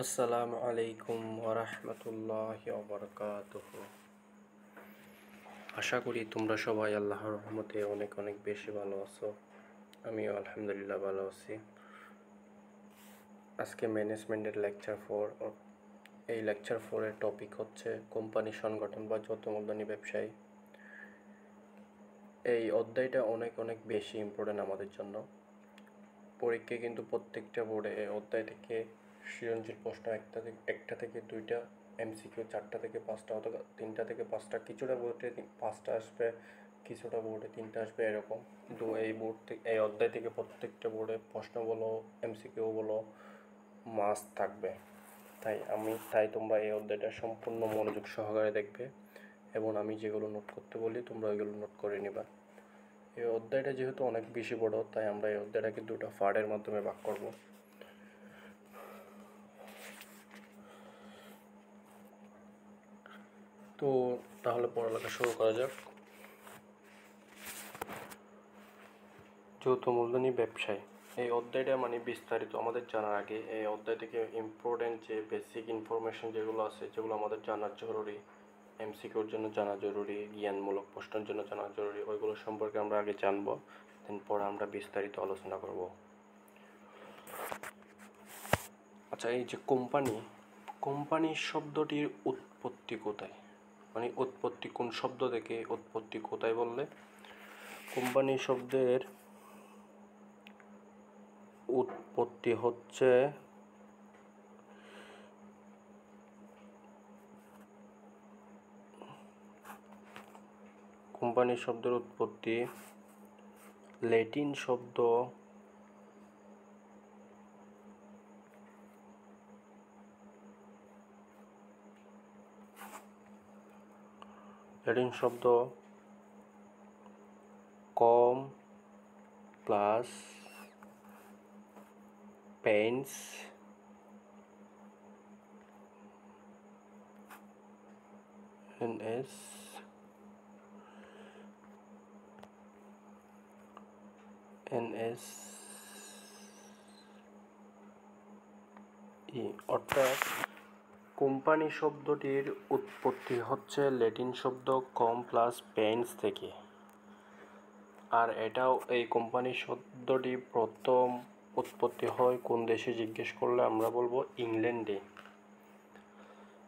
আসসালামু আলাইকুম ওরহমতুল্লাহি ওবরকাতুহু। আশা করি তোমরা সবাই আল্লাহর রহমতে অনেক অনেক বেশি ভালো আছো। আমিও আলহামদুলিল্লাহ ভালো আছি। আজকে ম্যানেজমেন্টের লেকচার 4। এই লেকচার 4-এর টপিক হচ্ছে কোম্পানি সংগঠন বা যৌথ মূলধনী ব্যবসায়ী। এই অধ্যায়টা অনেক অনেক বেশি ইম্পর্টেন্ট আমাদের জন্য। পরীক্ষায় কিন্তু প্রত্যেকটা বোর্ডে এই অধ্যায় থেকে সৃজনশীল প্রশ্ন একটা থেকে দুইটা, এমসিকিউ 4টা থেকে 5টা অথবা 3টা থেকে 5টা, কিছুটা বোর্ডে 5টা আসবে, কিছুটা বোর্ডে 3টা আসবে, এরকম। কিন্তু এই অধ্যায় থেকে প্রত্যেকটা বোর্ডে প্রশ্ন বলো, এমসিকিউ বলো, মাস্ট থাকবে। তাই তোমরা এই অধ্যায়টা সম্পূর্ণ মনোযোগ সহকারে দেখবে এবং আমি যেগুলো নোট করতে বলি তোমরা ওইগুলো নোট করে নিবা। এই অধ্যায়টা যেহেতু অনেক বেশি বড়, তাই আমরা এই অধ্যায়টাকে দুটো পার্টের মাধ্যমে ভাগ করব। তো তাহলে পড়ালেখা শুরু করা যাক। যৌথ মূলধনী ব্যবসায় এই অধ্যায়টা মানে বিস্তারিত আমাদের জানার আগে এই অধ্যায় থেকে ইম্পর্টেন্ট যে বেসিক ইনফরমেশন যেগুলো আছে, যেগুলো আমাদের জানার জরুরি, এমসিকিউর জন্য জানা জরুরি, জ্ঞানমূলক প্রশ্নের জন্য জানা জরুরি, ওইগুলো সম্পর্কে আমরা আগে জানবো, দেন পরে আমরা বিস্তারিত আলোচনা করব। আচ্ছা, এই যে কোম্পানি শব্দটির উৎপত্তি কোথায়, মানে উৎপত্তি কোন শব্দ থেকে, উৎপত্তি কোথায় বললে কোম্পানি শব্দের উৎপত্তি হচ্ছে ল্যাটিন শব্দ কম প্লাস পেন্স NS অর্থাৎ কোম্পানি শব্দটির উৎপত্তি হচ্ছে ল্যাটিন শব্দ কম প্লাস পেন্স থেকে। আর এই কোম্পানি শব্দটি প্রথম উৎপত্তি হয় কোন দেশে জিজ্ঞেস করলে আমরা বলবো ইংল্যান্ডে।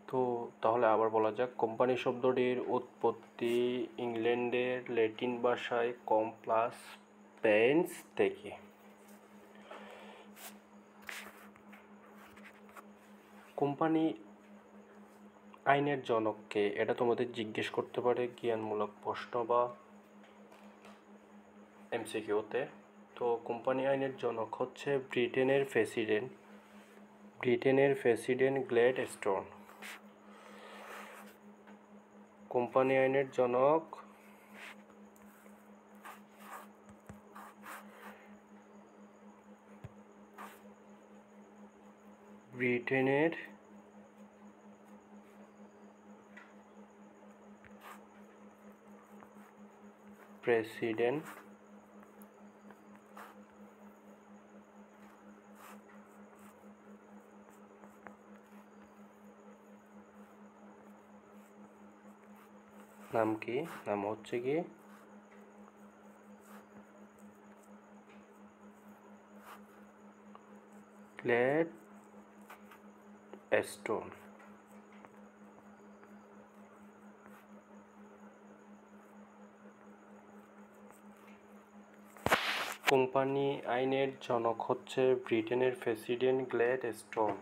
তো তাহলে আবার বলা যাক, কোম্পানি শব্দটির উৎপত্তি ইংল্যান্ডের ল্যাটিন ভাষায় কম প্লাস পেন্স থেকে। কোম্পানি আইনের জনককে, এটা তোমাদের জিজ্ঞেস করতে পারে জ্ঞানমূলক প্রশ্ন বা এমসিকিউতে। তো কোম্পানি আইনের জনক হচ্ছে ব্রিটেনের প্রেসিডেন্ট গ্ল্যাডস্টোন। কোম্পানি আইনের জনক ব্রিটেনের প্রেসিডেন্ট নাম হচ্ছে কি গ্ল্যাডস্টোন। কোম্পানি আইনের জনক হচ্ছে ব্রিটেনের প্রেসিডেন্ট গ্ল্যাডস্টোন।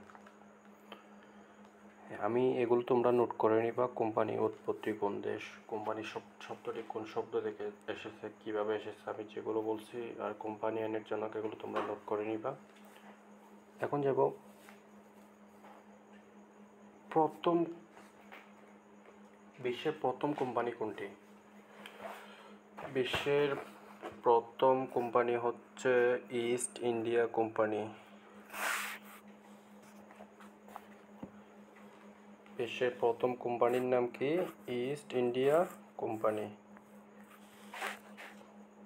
আমি এগুলো তোমরা নোট করে নিবা। কোম্পানি উৎপত্তি কোন দেশ, কোম্পানি শব্দটি কোন শব্দ থেকে এসেছে, কিভাবে এসেছে, আমি যেগুলো বলছি, আর কোম্পানি আইনের জনক, এগুলো তোমরা নোট করে নিবা। এখন যাব বিশ্বের প্রথম কোম্পানি কোনটি? বিশ্বের প্রথম কোম্পানি হচ্ছে ইস্ট ইন্ডিয়া কোম্পানি। বিশ্বের প্রথম কোম্পানির নাম কি? East India company.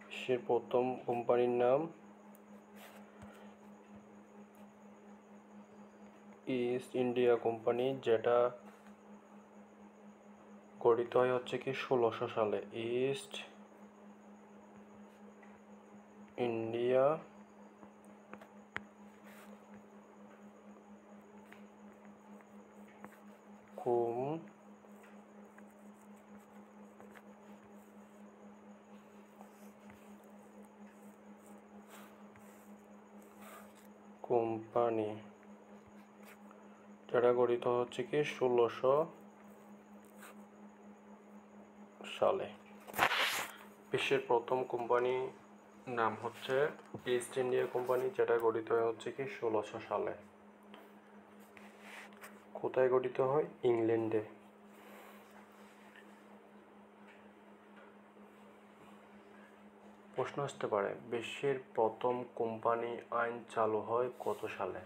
বিশ্বের প্রথম কোম্পানির নাম ইস্ট ইন্ডিয়া কোম্পানি, যেটা গঠিত হয় হচ্ছে কি 1600 সালে। ইস্ট ইন্ডিয়া কোম্পানি, যেটা গঠিত হচ্ছে কি 1600 সালে। বিশ্বের প্রথম কোম্পানি নাম হচ্ছে ইস্ট ইন্ডিয়া কোম্পানি, যেটা গঠিত হয় হচ্ছে কি 1600 সালে। কোথায় গঠিত হয়? ইংল্যান্ডে। প্রশ্ন আসতে পারে, বিশ্বের প্রথম কোম্পানি আইন চালু হয় কত সালে?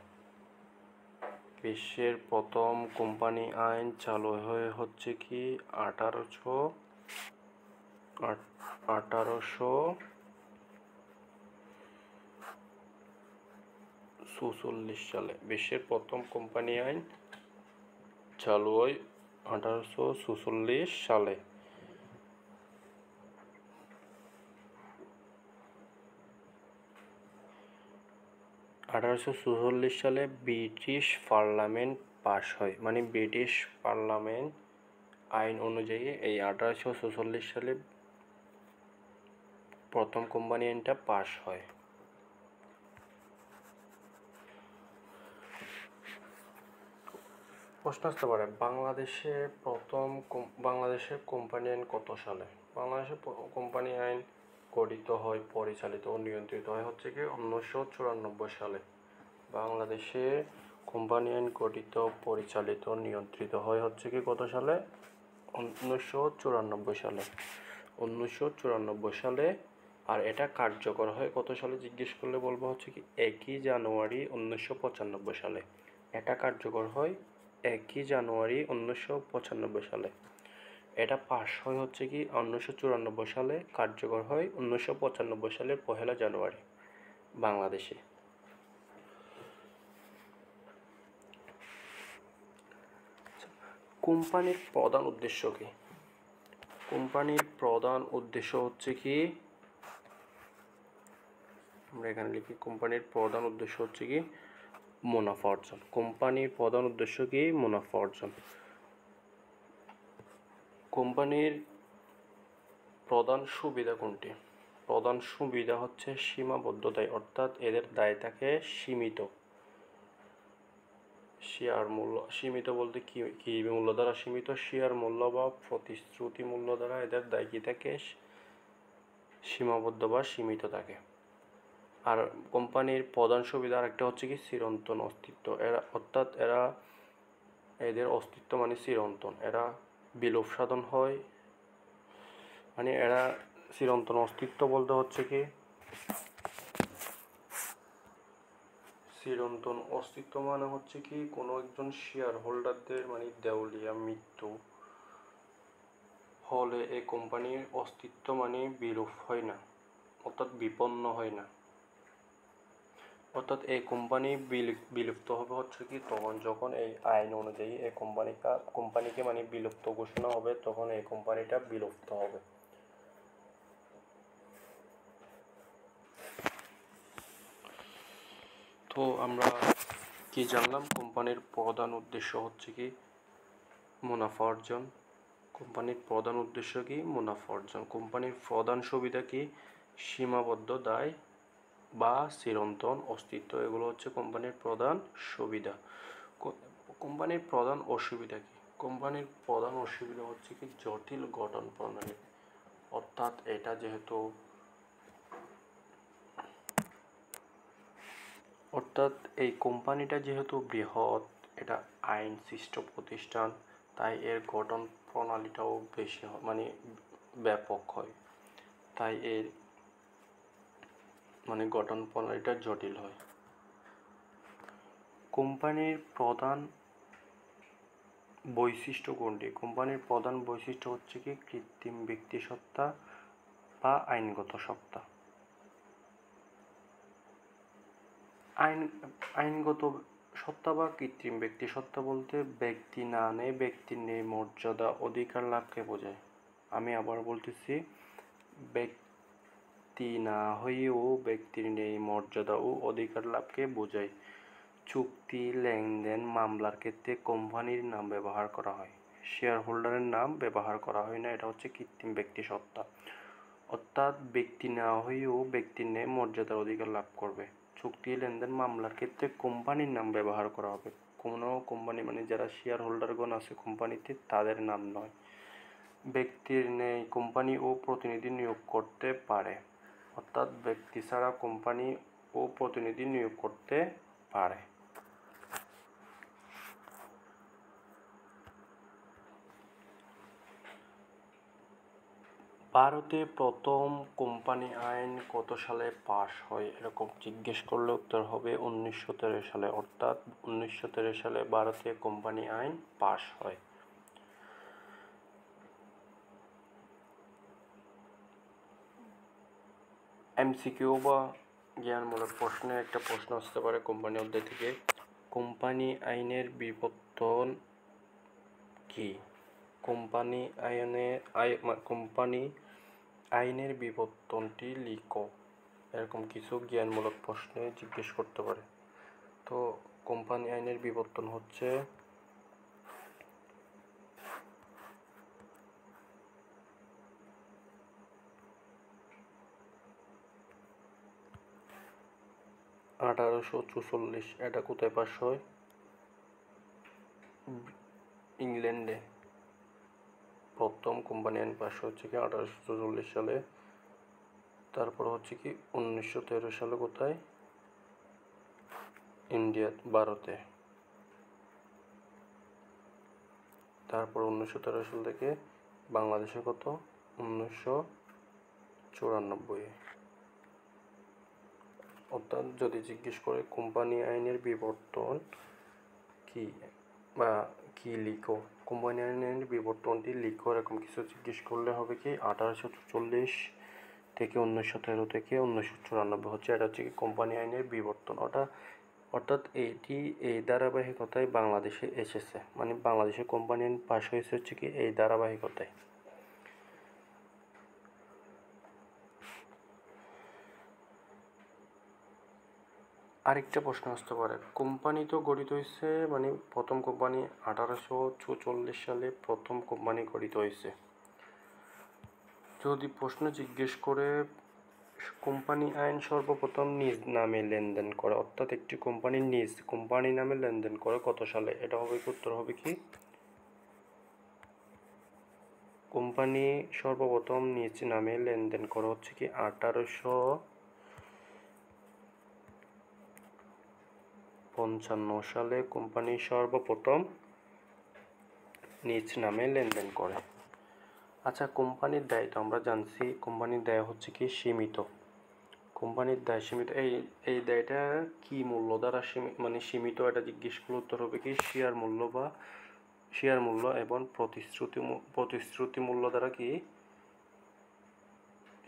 বিশ্বের প্রথম কোম্পানি আইন চালু হয় হচ্ছে কি 1846 সালে। বিশ্বের প্রথম কোম্পানি আইন চালু হয় 1846 সালে। 1846 সালে ব্রিটিশ পার্লামেন্ট পাস হয়, মানে ব্রিটিশ পার্লামেন্ট আইন অনুযায়ী এই 1846 সালে প্রথম কোম্পানি আইনটা পাস হয়। প্রশ্ন আসতে পারে, বাংলাদেশের কোম্পানি আইন কত সালে? বাংলাদেশের কোম্পানি আইন গঠিত হয়, পরিচালিত ও নিয়ন্ত্রিত হয় হচ্ছে কি 1994 সালে। বাংলাদেশে কোম্পানি আইন গঠিত, পরিচালিত, নিয়ন্ত্রিত হয় হচ্ছে কি কত সালে? 1994 সালে। 1994 সালে। আর এটা কার্যকর হয় কত সালে জিজ্ঞেস করলে বলবো হচ্ছে কি 1 জানুয়ারি 1995 সালে। এটা কার্যকর হয় 1 জানুয়ারি 1995 সালে। এটা পাস হয় হচ্ছে কি 1994 সালে, কার্যকর হয় 1995 সালের 1 জানুয়ারি বাংলাদেশে। কোম্পানির প্রধান উদ্দেশ্য কি? কোম্পানির প্রধান উদ্দেশ্য হচ্ছে কি, আমরা এখানে লিখি, কোম্পানির প্রধান উদ্দেশ্য হচ্ছে কি মুনাফা অর্জন। কোম্পানির প্রধান উদ্দেশ্য কি মুনাফা অর্জন। কোম্পানির প্রধান সুবিধা কোনটি? প্রধান সুবিধা হচ্ছে সীমাবদ্ধ দায়, অর্থাৎ এদের দায় থাকে সীমিত। শেয়ার মূল্য সীমিত বলতে কি মূল্য দ্বারা সীমিত? শেয়ার মূল্য বা প্রতিশ্রুতি মূল্য দ্বারা এদের দায় কি থাকে? সীমাবদ্ধ বা সীমিত থাকে। আর কোম্পানির প্রধান সুবিধা আরেকটা হচ্ছে কি চিরন্তন অস্তিত্ব। এদের অস্তিত্ব মানে চিরন্তন, এরা বিলোপ সাধন হয়, মানে এরা চিরন্তন অস্তিত্ব বলতে হচ্ছে কি চিরন্তন অস্তিত্ব মানে হচ্ছে কি কোনো একজন শেয়ার হোল্ডারদের মানে দেউলিয়া মৃত্যু হলে এই কোম্পানির অস্তিত্ব মানে বিলোপ হয় না, অর্থাৎ বিপন্ন হয় না। অর্থাৎ এই কোম্পানি বিলুপ্ত হবে হচ্ছে কি তখন যখন এই আইন অনুযায়ী এই কোম্পানিকে মানে বিলুপ্ত ঘোষণা হবে, তখন এই কোম্পানিটা বিলুপ্ত হবে। তো আমরা কি জানলাম? কোম্পানির প্রধান উদ্দেশ্য হচ্ছে কি মুনাফা অর্জন। কোম্পানির প্রধান উদ্দেশ্য কি মুনাফা অর্জন। কোম্পানির প্রধান সুবিধা কি সীমাবদ্ধ দায় বা চিরন্তন অস্তিত্ব, এগুলো হচ্ছে কোম্পানির প্রধান সুবিধা। কোম্পানির প্রধান অসুবিধা কি? কোম্পানির প্রধান অসুবিধা হচ্ছে কি জটিল গঠন প্রণালী, অর্থাৎ এই কোম্পানিটা যেহেতু বৃহৎ, এটা আইন সৃষ্ট প্রতিষ্ঠান, তাই এর গঠন প্রণালীটাও বেশি মানে ব্যাপক হয়, তাই এর মানে গঠন প্রণালীটা জটিল হয়। কোম্পানির প্রধান বৈশিষ্ট্য কোনটি? কোম্পানির প্রধান বৈশিষ্ট্য হচ্ছে কি কৃত্রিম ব্যক্তিসত্তা বা আইনগত সত্তা। আইনগত সত্তা বা কৃত্রিম ব্যক্তি। সত্তা বলতে ব্যক্তি না নেই, ব্যক্তির নেই মর্যাদা অধিকার লাভকে বোঝায়। আমি আবার বলতেছি, ব্যক্তি না হয়েও ব্যক্তির নেই মর্যাদা ও অধিকার লাভকে বোঝায়। চুক্তি, লেনদেন, মামলার ক্ষেত্রে কোম্পানির নাম ব্যবহার করা হয়, শেয়ার হোল্ডারের নাম ব্যবহার করা হয় না। এটা হচ্ছে কৃত্রিম ব্যক্তি সত্তা। অর্থাৎ ব্যক্তি না হয়েও ব্যক্তির নেই মর্যাদার অধিকার লাভ করবে। চুক্তি, লেনদেন, মামলার ক্ষেত্রে কোম্পানির নাম ব্যবহার করা হবে। কোনো কোম্পানি মানে যারা শেয়ার হোল্ডারগণ আছে কোম্পানিতে তাদের নাম নয়। ব্যক্তির নেই কোম্পানি ও প্রতিনিধি নিয়োগ করতে পারে। অর্থাৎ ব্যক্তি ছাড়া কোম্পানি ও প্রতিনিধি নিয়োগ করতে পারে। ভারতে প্রথম কোম্পানি আইন কত সালে পাশ হয় এরকম জিজ্ঞেস করলে উত্তর হবে 1913 সালে। অর্থাৎ 1913 সালে ভারতে কোম্পানি আইন পাশ হয়। এমসিকিউ বা জ্ঞানমূলক প্রশ্নে একটা প্রশ্ন আসতে পারে কোম্পানি অধ্যায় থেকে। কোম্পানি আইনের বিবর্তন কি? কোম্পানি আইনের বিবর্তনটি লিখো, এরকম কিছু জ্ঞানমূলক প্রশ্নে জিজ্ঞেস করতে পারে। তো কোম্পানি আইনের বিবর্তন হচ্ছে (1844) এটা কোথায় পাশ হয়? ইংল্যান্ডে প্রথম কোম্পানি আইন পাশ হচ্ছে কি 1844 সালে। তারপর হচ্ছে কি 1913 সালে কোথায়? ইন্ডিয়া, ভারতে। তারপর 1913 সাল থেকে বাংলাদেশে কত? 1994। অর্থাৎ যদি জিজ্ঞেস করে কোম্পানি আইনের বিবর্তন কি বা কি লিখো, কোম্পানি আইনের বিবর্তনটি লিখো, এরকম কিছু জিজ্ঞেস করলে হবে কি 1844 থেকে 1913 থেকে 1994 হচ্ছে, এটা হচ্ছে কি কোম্পানি আইনের বিবর্তন। অর্থাৎ এটি এই ধারাবাহিকতায় বাংলাদেশে এসেছে, মানে বাংলাদেশে কোম্পানি আইন পাশ হয়েছে হচ্ছে কি এই ধারাবাহিকতায়। আরেকটা প্রশ্ন আসতে পারে, কোম্পানি তো গঠিত হয়েছে, মানে প্রথম কোম্পানি 1844 সালে প্রথম কোম্পানি গঠিত হয়েছে। যদি প্রশ্ন জিজ্ঞেস করে কোম্পানি আইন সর্বপ্রথম নিজ নামে লেনদেন করে, অর্থাৎ একটি কোম্পানি নিজ কোম্পানি নামে লেনদেন করে কত সালে, এটা হবে কি উত্তর হবে কি কোম্পানি সর্বপ্রথম নিজ নামে লেনদেন করে হচ্ছে কি 1855 সালে কোম্পানি সর্বপ্রথম নিজ নামে লেনদেন করে। আচ্ছা, কোম্পানির দায় তো আমরা জানছি, কোম্পানির দায় হচ্ছে কি সীমিত। কোম্পানির দায় সীমিত, এই দায়টা কি মূল্য দ্বারা সীমিত, এটা জিজ্ঞেস করলে উত্তর হবে কি শেয়ার মূল্য এবং প্রতিশ্রুতি মূল্য দ্বারা কি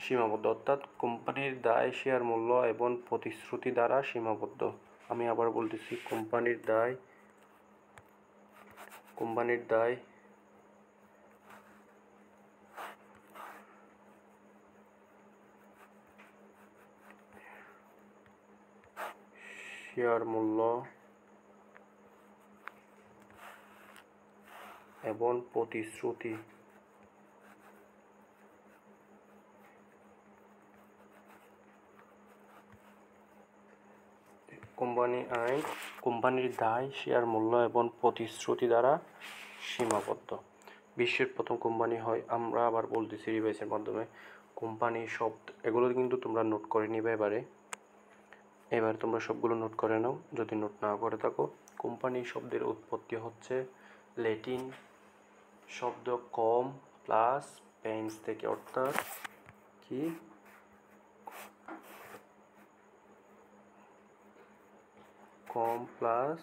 সীমাবদ্ধ। অর্থাৎ কোম্পানির দায় শেয়ার মূল্য এবং প্রতিশ্রুতি দ্বারা সীমাবদ্ধ। আমি আবার বলতেছি, কোম্পানির দায় শেয়ার মূল্য এবং প্রতিশ্রুতি কোম্পানির দায় শেয়ার মূল্য এবং প্রতিশ্রুতি দ্বারা সীমাবদ্ধ। বিশ্বের প্রথম কোম্পানি হয়, আমরা আবার বলতেছি রিভাইসের মাধ্যমে, কোম্পানি শব্দ, এগুলো কিন্তু তোমরা নোট করে নিবে। এবার তোমরা সবগুলো নোট করে নাও যদি নোট না করে থাকো। কোম্পানি শব্দের উৎপত্তি হচ্ছে ল্যাটিন শব্দ কম প্লাস পেন্স থেকে, অর্থাৎ কি কম প্লাস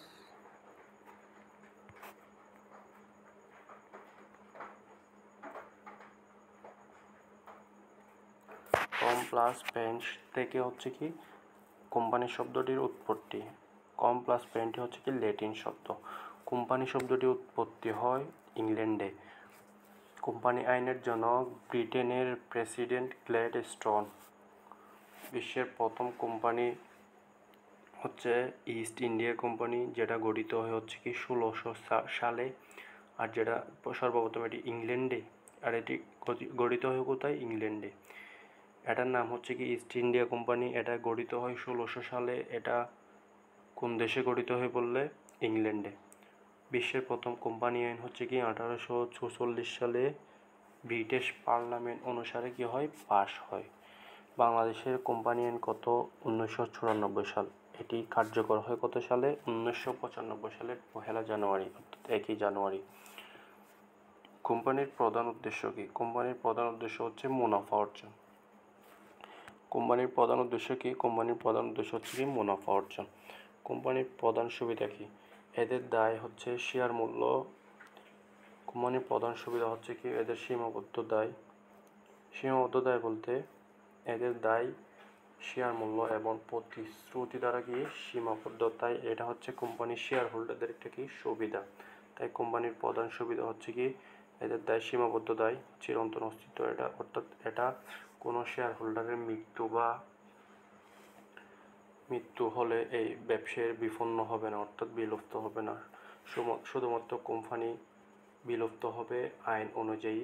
পেন্স থেকে হচ্ছে কি কোম্পানি শব্দটির উৎপত্তি। কম প্লাস পেনটি হচ্ছে কি ল্যাটিন শব্দ। কোম্পানি শব্দটি উৎপত্তি হয় ইংল্যান্ডে। কোম্পানি আইনের জনক ব্রিটেনের প্রেসিডেন্ট গ্ল্যাডস্টোন। বিশ্বের প্রথম কোম্পানি হচ্ছে ইস্ট ইন্ডিয়া কোম্পানি, যেটা গঠিত হয় হচ্ছে কি 1600 সালে, আর যেটা সর্বপ্রথম এটি ইংল্যান্ডে, আর এটি গঠিত হয় কোথায়? ইংল্যান্ডে। এটার নাম হচ্ছে কি ইস্ট ইন্ডিয়া কোম্পানি। এটা গঠিত হয় 1600 সালে। এটা কোন দেশে গঠিত হয় বললে? ইংল্যান্ডে। বিশ্বের প্রথম কোম্পানি আইন হচ্ছে কি 1846 সালে ব্রিটিশ পার্লামেন্ট অনুসারে কি হয়? পাশ হয়। বাংলাদেশের কোম্পানি আইন কত? 1994 সাল। এটি কার্যকর হয় কত সালে? 1995 সালের 1 জানুয়ারি, অর্থাৎ 1 জানুয়ারি। কোম্পানির প্রধান উদ্দেশ্য কি? কোম্পানির প্রধান উদ্দেশ্য হচ্ছে মুনাফা অর্জন। কোম্পানির প্রধান উদ্দেশ্য কি? কোম্পানির প্রধান উদ্দেশ্য হচ্ছে কি মুনাফা অর্জন। কোম্পানির প্রধান সুবিধা কি? এদের দায় হচ্ছে শেয়ার মূল্য। কোম্পানির প্রধান সুবিধা হচ্ছে কি এদের সীমাবদ্ধ দায়। সীমাবদ্ধ দায় বলতে এদের দায় শেয়ার মূল্য এবং প্রতিশ্রুতি দ্বারা কি সীমাবদ্ধ। তাই এটা হচ্ছে কোম্পানির শেয়ার হোল্ডারদের একটা কি সুবিধা। তাই কোম্পানির প্রধান সুবিধা হচ্ছে কি এদের দায় সীমাবদ্ধ দায়, চিরন্তন অস্তিত্ব। এটা অর্থাৎ এটা কোনো শেয়ার হোল্ডারের মৃত্যু হলে এই ব্যবসায়ের বিপন্ন হবে না, অর্থাৎ বিলুপ্ত হবে না। শুধুমাত্র কোম্পানি বিলুপ্ত হবে আইন অনুযায়ী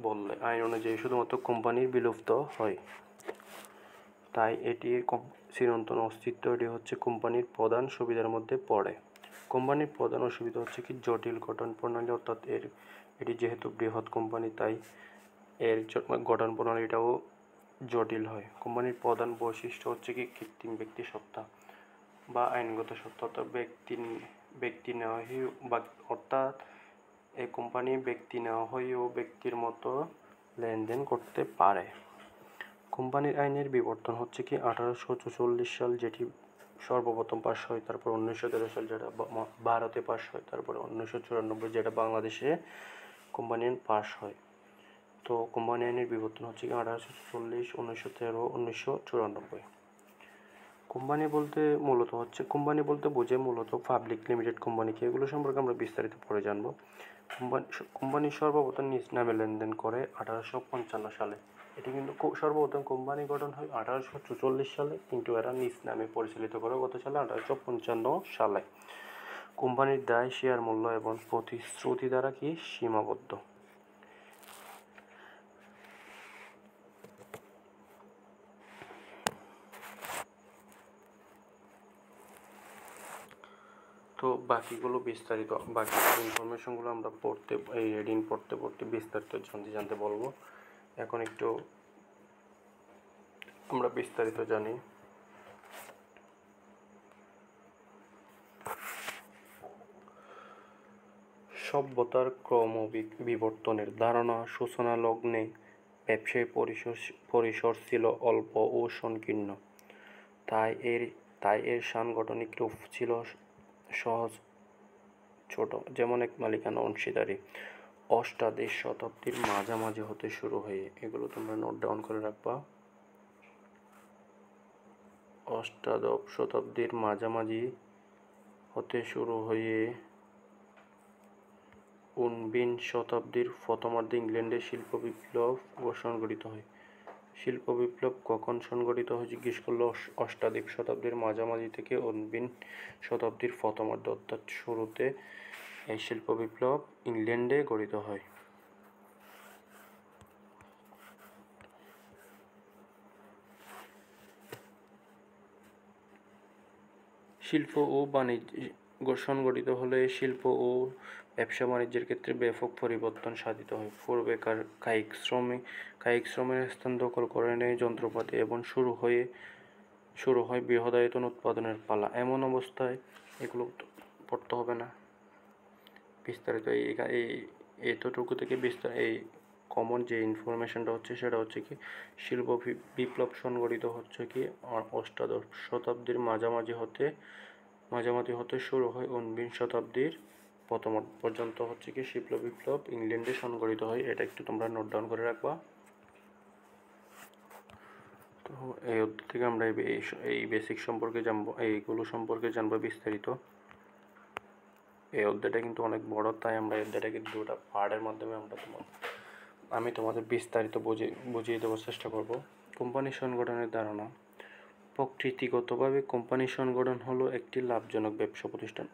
বললে। আইন অনুযায়ী শুধুমাত্র কোম্পানির বিলুপ্ত হয়। তাই এটি চিরন্তন অস্তিত্ব, এটি হচ্ছে কোম্পানির প্রধান সুবিধার মধ্যে পড়ে। কোম্পানির প্রধান অসুবিধা হচ্ছে কি জটিল গঠন প্রণালী, অর্থাৎ এটি যেহেতু বৃহৎ কোম্পানি তাই এর গঠন প্রণালীটাও জটিল হয়। কোম্পানির প্রধান বৈশিষ্ট্য হচ্ছে কি কৃত্রিম ব্যক্তি সত্তা বা আইনগত সত্তা, অর্থাৎ ব্যক্তি নেওয়া হয়, অর্থাৎ এই কোম্পানি ব্যক্তি নেওয়া হয়েও ব্যক্তির মতো লেনদেন করতে পারে। কোম্পানির আইনের বিবর্তন হচ্ছে কি 1844 সাল, যেটি সর্বপ্রথম পাশ হয়। তারপর 1913 সাল, যেটা ভারতে পাশ হয়। তারপরে 1994, যেটা বাংলাদেশে কোম্পানি আইন পাশ হয়। তো কোম্পানি আইনের বিবর্তন হচ্ছে কি 1844, 1913, 1994। কোম্পানি বলতে বোঝে মূলত পাবলিক লিমিটেড কোম্পানিকে। এগুলো সম্পর্কে আমরা বিস্তারিত পরে জানবো। কোম্পানি সর্বপ্রথম নিজ নামে লেনদেন করে 1855 সালে। এটি কিন্তু সর্বপ্রথম কোম্পানি গঠন হয় 1844 সালে, কিন্তু এরা নিজ নামে পরিচালিত করে কত সালে? 1855 সালে। কোম্পানির দায় শেয়ার মূল্য এবং প্রতিশ্রুতি দ্বারা কি সীমাবদ্ধ। তো বাকিগুলো বিস্তারিত, বাকি ইনফরমেশনগুলো আমরা এই হেডিং পড়তে বিস্তারিত জানতে বলবো। এখন একটু আমরা বিস্তারিত জানি। সভ্যতার ক্রমবিবর্তনের ধারণা সূচনা লগ্নে ব্যবসায়ী পরিসর ছিল অল্প ও সংকীর্ণ। তাই এর সাংগঠনিক রূপ ছিল সহজ, ছোট, যেমন এক মালিকানা অংশীদারি। অষ্টাদশ শতাব্দীর মাঝামাঝি হতে শুরু হয়ে, এগুলো তোমরা নোট ডাউন করে রাখবা। অষ্টাদশ শতাব্দীর মাঝামাঝি হতে শুরু হয়ে 19 শতাব্দীর প্রথমার্ধে ইংল্যান্ডে শিল্প বিপ্লব সংঘটিত হয়। শিল্প বিপ্লব কখন সংঘটিত হয় জিজ্ঞেস করলে অষ্টাদশ শতাব্দীর মাঝামাঝি থেকে 19 শতাব্দীর প্রথমার্ধে, অর্থাৎ শুরুতে এই শিল্প বিপ্লব ইংল্যান্ডে গঠিত হয়। শিল্প ও বাণিজ্য সংগঠিত হলে শিল্প ও ব্যবসা বাণিজ্যের ক্ষেত্রে ব্যাপক পরিবর্তন সাধিত হয়। পূর্বে কায়িক শ্রমের স্থান দখল করে নেয় যন্ত্রপাতি এবং শুরু হয় বৃহদায়তন উৎপাদনের পালা। এমন অবস্থায় এগুলো পড়তে হবে না বিস্তারিত। এতটুকু থেকে এই কমন যে ইনফরমেশনটা হচ্ছে সেটা হচ্ছে কি শিল্প বিপ্লব সংগঠিত হচ্ছে কি অষ্টাদশ শতাব্দীর মাঝামাঝি হতে শুরু হয় 19 শতাব্দীর প্রথম পর্যন্ত হচ্ছে কি শিল্প বিপ্লব ইংল্যান্ডে সংগঠিত হয়। এটা একটু তোমরা নোট ডাউন করে রাখবা। তো তো এই অধ্যায় থেকে আমরা এই বেসিক সম্পর্কে জানবো, এইগুলো সম্পর্কে জানবো বিস্তারিত। এই অধ্যায়টা কিন্তু অনেক বড়, তাই আমরা এই অধ্যায়টাকে দুটো পার্টের মাধ্যমে আমি তোমাদের বিস্তারিত বুঝিয়ে দেওয়ার চেষ্টা করব। কোম্পানি সংগঠনের ধারণা। প্রকৃতিগতভাবে কোম্পানি সংগঠন হলো একটি লাভজনক ব্যবসা প্রতিষ্ঠান।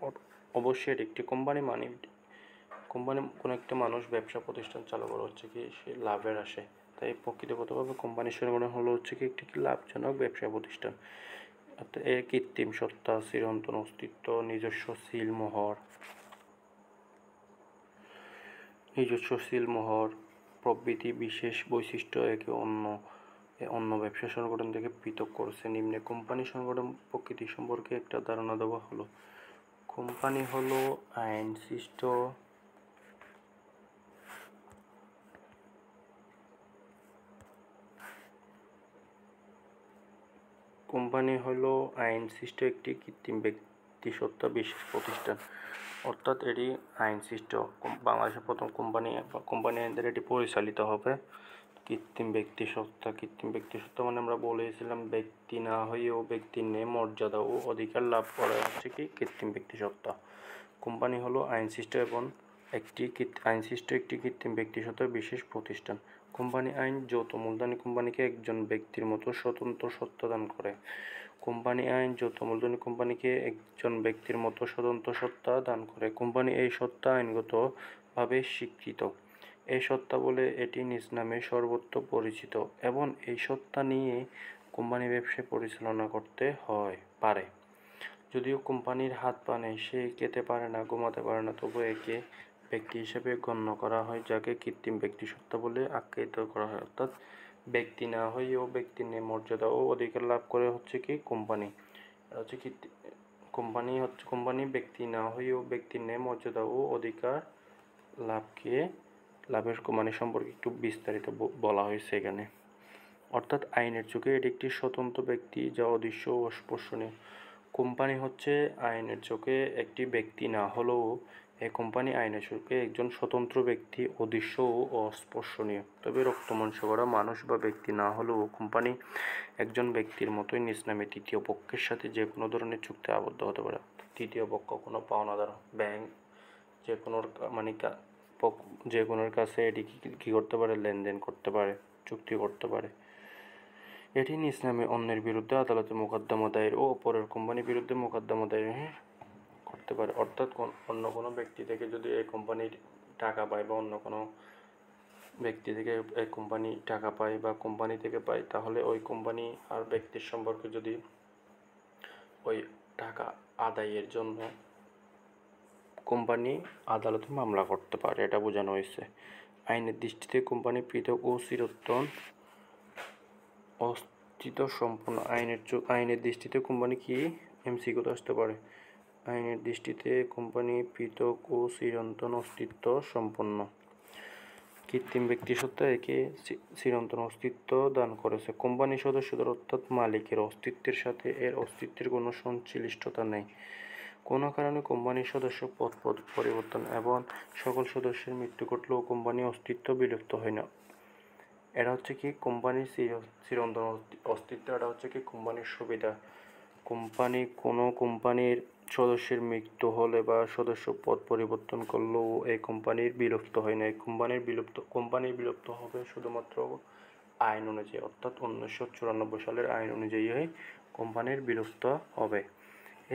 অবশ্যই এটি একটি কোম্পানি কোনো একটা মানুষ ব্যবসা প্রতিষ্ঠান চালু করা হচ্ছে কি সে লাভের আসে, তাই প্রকৃতিগতভাবে কোম্পানি সংগঠন হলো হচ্ছে কি একটি লাভজনক ব্যবসা প্রতিষ্ঠান। অর্থাৎ এর কৃত্রিম সত্তা, চিরন্তন অস্তিত্ব, নিজস্ব সিলমোহর প্রভৃতি বিশেষ বৈশিষ্ট্য একে অন্য ব্যবসা সংগঠন থেকে পৃথক করেছে। নিম্নে কোম্পানি সংগঠন প্রকৃতি সম্পর্কে একটা ধারণা দেওয়া হলো। কোম্পানি হলো আইনসৃষ্ট একটি কৃত্রিম ব্যক্তিসত্তা বিশেষ প্রতিষ্ঠান। অর্থাৎ এটি আইনসৃষ্ট, বাংলাদেশের প্রথম কোম্পানি আইন দ্বারা এটি পরিচালিত হবে। কৃত্রিম ব্যক্তিসত্তা মানে আমরা বলেছিলাম ব্যক্তি না হয়েও ব্যক্তির ন্যায় মর্যাদা ও অধিকার লাভ করা হচ্ছে কি কৃত্রিম ব্যক্তিসত্তা। কোম্পানি হলো আইনসৃষ্ট একটি কৃত্রিম ব্যক্তিসত্তার বিশেষ প্রতিষ্ঠান। কোম্পানি আইন যৌথ মূলধনী কোম্পানিকে একজন ব্যক্তির মতো স্বতন্ত্র সত্তা দান করে। কোম্পানি আইন যৌথ মূলধনী কোম্পানিকে একজন ব্যক্তির মতো স্বতন্ত্র সত্তা দান করে। কোম্পানি এই সত্তা আইনগতভাবে স্বীকৃত। এই সত্তা বলে এটি নিজ নামে সর্বত্র পরিচিত এবং এই সত্তা নিয়ে কোম্পানি ব্যবসা পরিচালনা করতে পারে। যদিও কোম্পানির হাত পা নেই, সে খেতে পারে না, ঘুমাতে পারে না, তবু একে ব্যক্তি হিসেবে গণ্য করা হয়, যাকে কৃত্রিম ব্যক্তিসত্তা বলে আখ্যায়িত করা হয়। অর্থাৎ ব্যক্তি না হয়েও ব্যক্তির ন্যায় মর্যাদা ও অধিকার লাভ করে হচ্ছে কি কোম্পানি। কোম্পানি ব্যক্তি না হয়েও ব্যক্তির ন্যায় মর্যাদা ও অধিকার লাভের কোম্পানি সম্পর্কে একটু বিস্তারিত বলা হয়েছে এখানে। অর্থাৎ আইনের চোখে এটি একটি স্বতন্ত্র ব্যক্তি যা অদৃশ্য ও অস্পর্শনীয়। কোম্পানি হচ্ছে আইনের চোখে একটি ব্যক্তি না হলেও এই কোম্পানি আইনের চোখে একজন স্বতন্ত্র ব্যক্তি, অদৃশ্য ও অস্পর্শনীয়। তবে রক্তমাংস করা মানুষ বা ব্যক্তি না হলেও কোম্পানি একজন ব্যক্তির মতোই নিজ নামে তৃতীয় পক্ষের সাথে যে কোনো ধরনের চুক্তি আবদ্ধ হতে পারে। তৃতীয় পক্ষ কোনো পাওনাদার, ব্যাংক, যে কোনোর কাছে এটি কী করতে পারে, লেনদেন করতে পারে, চুক্তি করতে পারে। এটি নিজ নামে অন্যের বিরুদ্ধে আদালতে মোকদ্দমা দায়ের ও অপরের কোম্পানির বিরুদ্ধে মোকদ্দমা দায়ের করতে পারে। অর্থাৎ অন্য কোনো ব্যক্তি থেকে যদি এই কোম্পানির টাকা পায় বা অন্য কোনো ব্যক্তি থেকে এই কোম্পানি টাকা পায় বা কোম্পানি থেকে পায়, তাহলে ওই কোম্পানি আর ব্যক্তির সম্পর্কে যদি ওই টাকা আদায়ের জন্য কোম্পানি আদালতে মামলা করতে পারে, এটা বোঝানো হয়েছে। আইনের দৃষ্টিতে কোম্পানি পৃথক ও চিরন্তন অস্তিত্ব সম্পন্ন। আইনের দৃষ্টিতে কোম্পানি কি এমসিকিউতে আসতে পারে। আইনের দৃষ্টিতে কোম্পানি পৃথক ও চিরন্তন অস্তিত্ব সম্পন্ন। কৃত্রিম ব্যক্তিসত্তা একে চিরন্তন অস্তিত্ব দান করেছে। কোম্পানির সদস্যদের অর্থাৎ মালিকের অস্তিত্বের সাথে এর অস্তিত্বের কোনো সংশ্লিষ্টতা নেই। কোনো কারণে কোম্পানির সদস্য পদ পরিবর্তন এবং সকল সদস্যের মৃত্যু ঘটলেও কোম্পানির অস্তিত্ব বিলুপ্ত হয় না। এটা হচ্ছে কি কোম্পানির চিরন্তন অস্তিত্ব, এটা হচ্ছে কি কোম্পানির সুবিধা। কোম্পানির সদস্যের মৃত্যু হলে বা সদস্য পদ পরিবর্তন করলেও এই কোম্পানির বিলুপ্ত হয় না। এই কোম্পানির বিলুপ্ত হবে শুধুমাত্র আইন অনুযায়ী, অর্থাৎ 1994 সালের আইন অনুযায়ী কোম্পানির বিলুপ্ত হবে।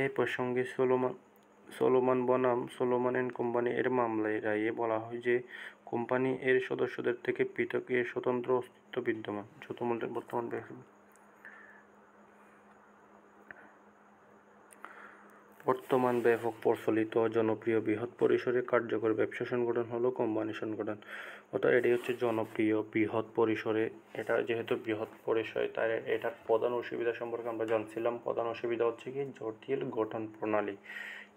এই প্রসঙ্গে সোলোমন বনাম সোলোমন অ্যান্ড কোম্পানি এর মামলায় রায়ে বলা হয় যে কোম্পানি এর সদস্যদের থেকে পৃথক এর স্বতন্ত্র অস্তিত্ব বিদ্যমান। বর্তমান ব্যাপক প্রচলিত জনপ্রিয় বৃহৎ পরিসরে কার্যকর ব্যবসা সংগঠন হলো কোম্পানি সংগঠন। অর্থাৎ এটি হচ্ছে জনপ্রিয় বৃহৎ পরিসরে। এটা যেহেতু বৃহৎ পরিসরে, তাই এটার প্রধান অসুবিধা সম্পর্কে আমরা জানছিলাম। প্রধান অসুবিধা হচ্ছে কি জটিল গঠন প্রণালী।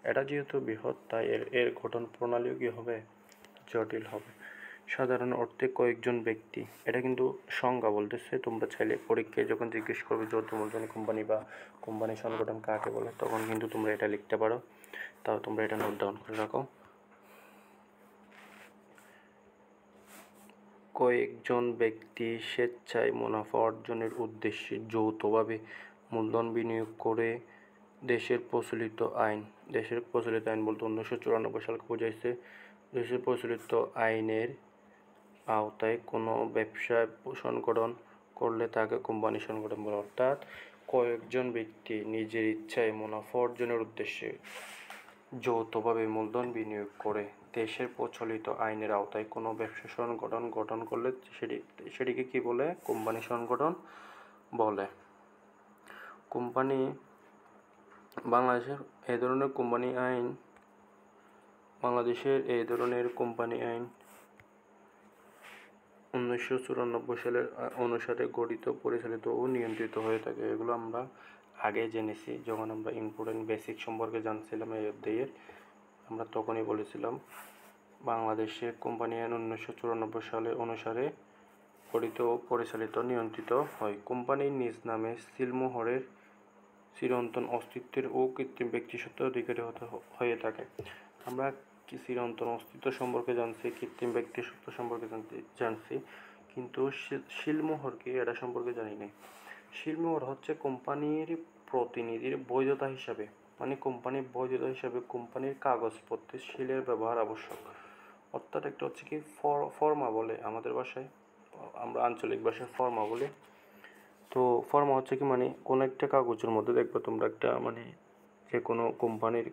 এটা যেহেতু বৃহৎ, তাই এর গঠন প্রণালীও কি হবে, জটিল হবে। সাধারণ অর্থে কয়েকজন ব্যক্তি, এটা কিন্তু সংজ্ঞা বলতেছে। তোমরা চাইলে পরীক্ষায় যখন জিজ্ঞেস করবে যৌথ মূলধনী কোম্পানি বা কোম্পানি সংগঠন কাকে বলে, তখন কিন্তু তোমরা এটা লিখতে পারো। তাও তোমরা এটা নোট ডাউন করে রাখো। কয়েকজন ব্যক্তি স্বেচ্ছায় মুনাফা অর্জনের উদ্দেশ্যে যৌথভাবে মূলধন বিনিয়োগ করে দেশের প্রচলিত আইন বলতে 1994 সালকে বোঝাইছে। দেশের প্রচলিত আইনের আওতায় কোনো ব্যবসা সংগঠন করলে তাকে কোম্পানি সংগঠন বলে। অর্থাৎ কয়েকজন ব্যক্তি নিজের ইচ্ছায় মুনাফা অর্জনের উদ্দেশ্যে যৌথভাবে মূলধন বিনিয়োগ করে দেশের প্রচলিত আইনের আওতায় কোনো ব্যবসা সংগঠন গঠন করলে সেটিকে কি বলে? কোম্পানি সংগঠন বলে। কোম্পানি বাংলাদেশের এই ধরনের কোম্পানি আইন 1994 সালের অনুসারে গঠিত, পরিচালিত ও নিয়ন্ত্রিত হয়ে থাকে। এগুলো আমরা আগে জেনেছি যখন আমরা ইম্পর্টেন্ট বেসিক সম্পর্কে জানছিলাম এই অধ্যায়ের। আমরা তখনই বলেছিলাম বাংলাদেশে কোম্পানি আইন 1994 সালে অনুসারে গঠিত ও পরিচালিত নিয়ন্ত্রিত হয়। কোম্পানির নিজ নামে সিলমোহরের চিরন্তন অস্তিত্বের ও কৃত্রিম ব্যক্তিসত্ত্বের অধিকারী হয়ে থাকে। আমরা চিরন্তন অস্তিত্ব সম্পর্কে জানছি, কৃত্রিম ব্যক্তিসত্ত্ব সম্পর্কে জানছি, কিন্তু সিলমোহর কি এটা সম্পর্কে জানি না। সিলমোহর হচ্ছে কোম্পানির প্রতিনিধির বৈধতা হিসাবে, মানে কোম্পানির বৈধতা হিসাবে কোম্পানির কাগজপত্রে সিলের ব্যবহার আবশ্যক। অর্থাৎ একটা হচ্ছে কি ফর্মা বলে আমাদের ভাষায়, আমরা আঞ্চলিক ভাষায় ফর্মা বলি। তো ফর্মা হচ্ছে কি মানে কোনো একটা কাগজের মধ্যে দেখবে তোমরা একটা মানে যে কোনো কোম্পানির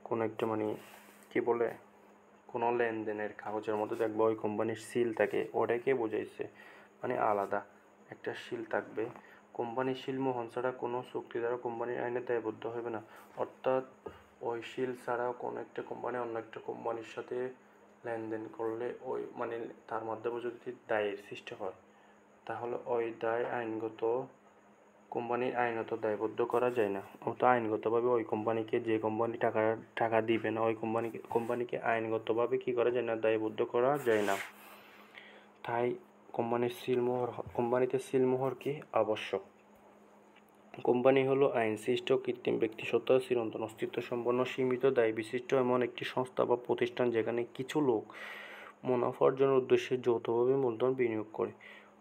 কোনো একটা মানে কি বলে কোনো লেনদেনের কাগজের মধ্যে দেখবে ওই কোম্পানির সিল থাকে, ওটাকে বোঝাইছে। মানে আলাদা একটা সিল থাকবে। কোম্পানির সিল মোহন ছাড়া কোনো চুক্তি দ্বারা কোম্পানির আইনে দায়বদ্ধ হবে না। অর্থাৎ ওই সিল ছাড়াও কোনো একটা কোম্পানি অন্য একটা কোম্পানির সাথে লেনদেন করলে ওই মানে তার মাধ্যমে যদি দায়ের সৃষ্টি হয় তাহলে ওই দায় কোম্পানির আইনত দায়বদ্ধ করা যায় না। অর্থাৎ আইনগতভাবে ওই কোম্পানিকে, যে কোম্পানি টাকা দিবে না ওই কোম্পানিকে আইনগতভাবে কি করা যায় না? দায়বদ্ধ করা যায় না। তাই কোম্পানিতে সিলমোহর কি আবশ্যক। কোম্পানি হলো আইন সৃষ্ট কৃত্রিম ব্যক্তিসত্তা চিরন্তন অস্তিত্ব সম্পন্ন সীমিত দায় বিশিষ্ট এমন একটি সংস্থা বা প্রতিষ্ঠান যেখানে কিছু লোক মুনাফা অর্জনের উদ্দেশ্যে যৌথভাবে মূলধন বিনিয়োগ করে।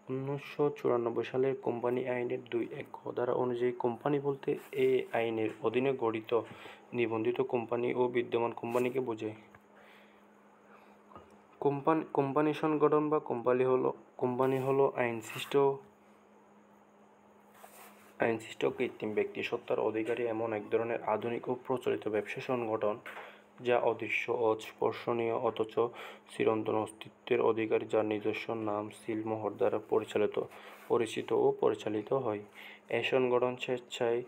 1994 সালের কোম্পানি আইনের 2(1) ধারা অনুযায়ী কোম্পানি বলতে এই আইনের অধীনে গঠিত নিবন্ধিত কোম্পানি ও বিদ্যমান কোম্পানিকে বোঝায়। কোম্পানি সংগঠন বা কোম্পানি হলো আইনসৃষ্ট কৃত্রিম ব্যক্তিসত্তার অধিকারী এমন এক ধরনের আধুনিক ও প্রচলিত ব্যবসা সংগঠন যা অদৃশ্য, অস্পর্শনীয় অথচ চিরন্তন অস্তিত্বের অধিকারী, যার নিজস্ব নাম সিলমোহর দ্বারা পরিচিত ও পরিচালিত হয়। এই সংগঠন স্বেচ্ছায়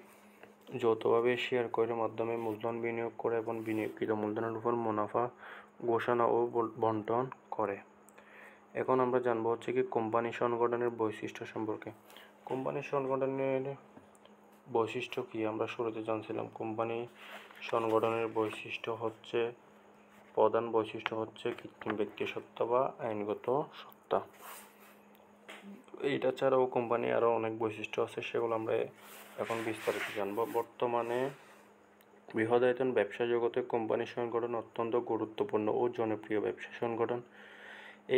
যৌথভাবে শেয়ার ক্রয়ের মাধ্যমে মূলধন বিনিয়োগ করে এবং বিনিয়োগকৃত মূলধনের উপর মুনাফা ঘোষণা ও বণ্টন করে। এখন আমরা জানবো হচ্ছে কি কোম্পানি সংগঠনের বৈশিষ্ট্য সম্পর্কে। কোম্পানি সংগঠনের বৈশিষ্ট্য কি আমরা শুরুতে জানছিলাম। কোম্পানি সংগঠনের প্রধান বৈশিষ্ট্য হচ্ছে কৃত্রিম ব্যক্তিসত্তা বা আইনগত সত্তা। এইটা ছাড়াও কোম্পানি আরও অনেক বৈশিষ্ট্য আছে, সেগুলো আমরা এখন বিস্তারিত জানবো। বর্তমানে বৃহদায়তন ব্যবসা জগতে কোম্পানি সংগঠন অত্যন্ত গুরুত্বপূর্ণ ও জনপ্রিয় ব্যবসা সংগঠন।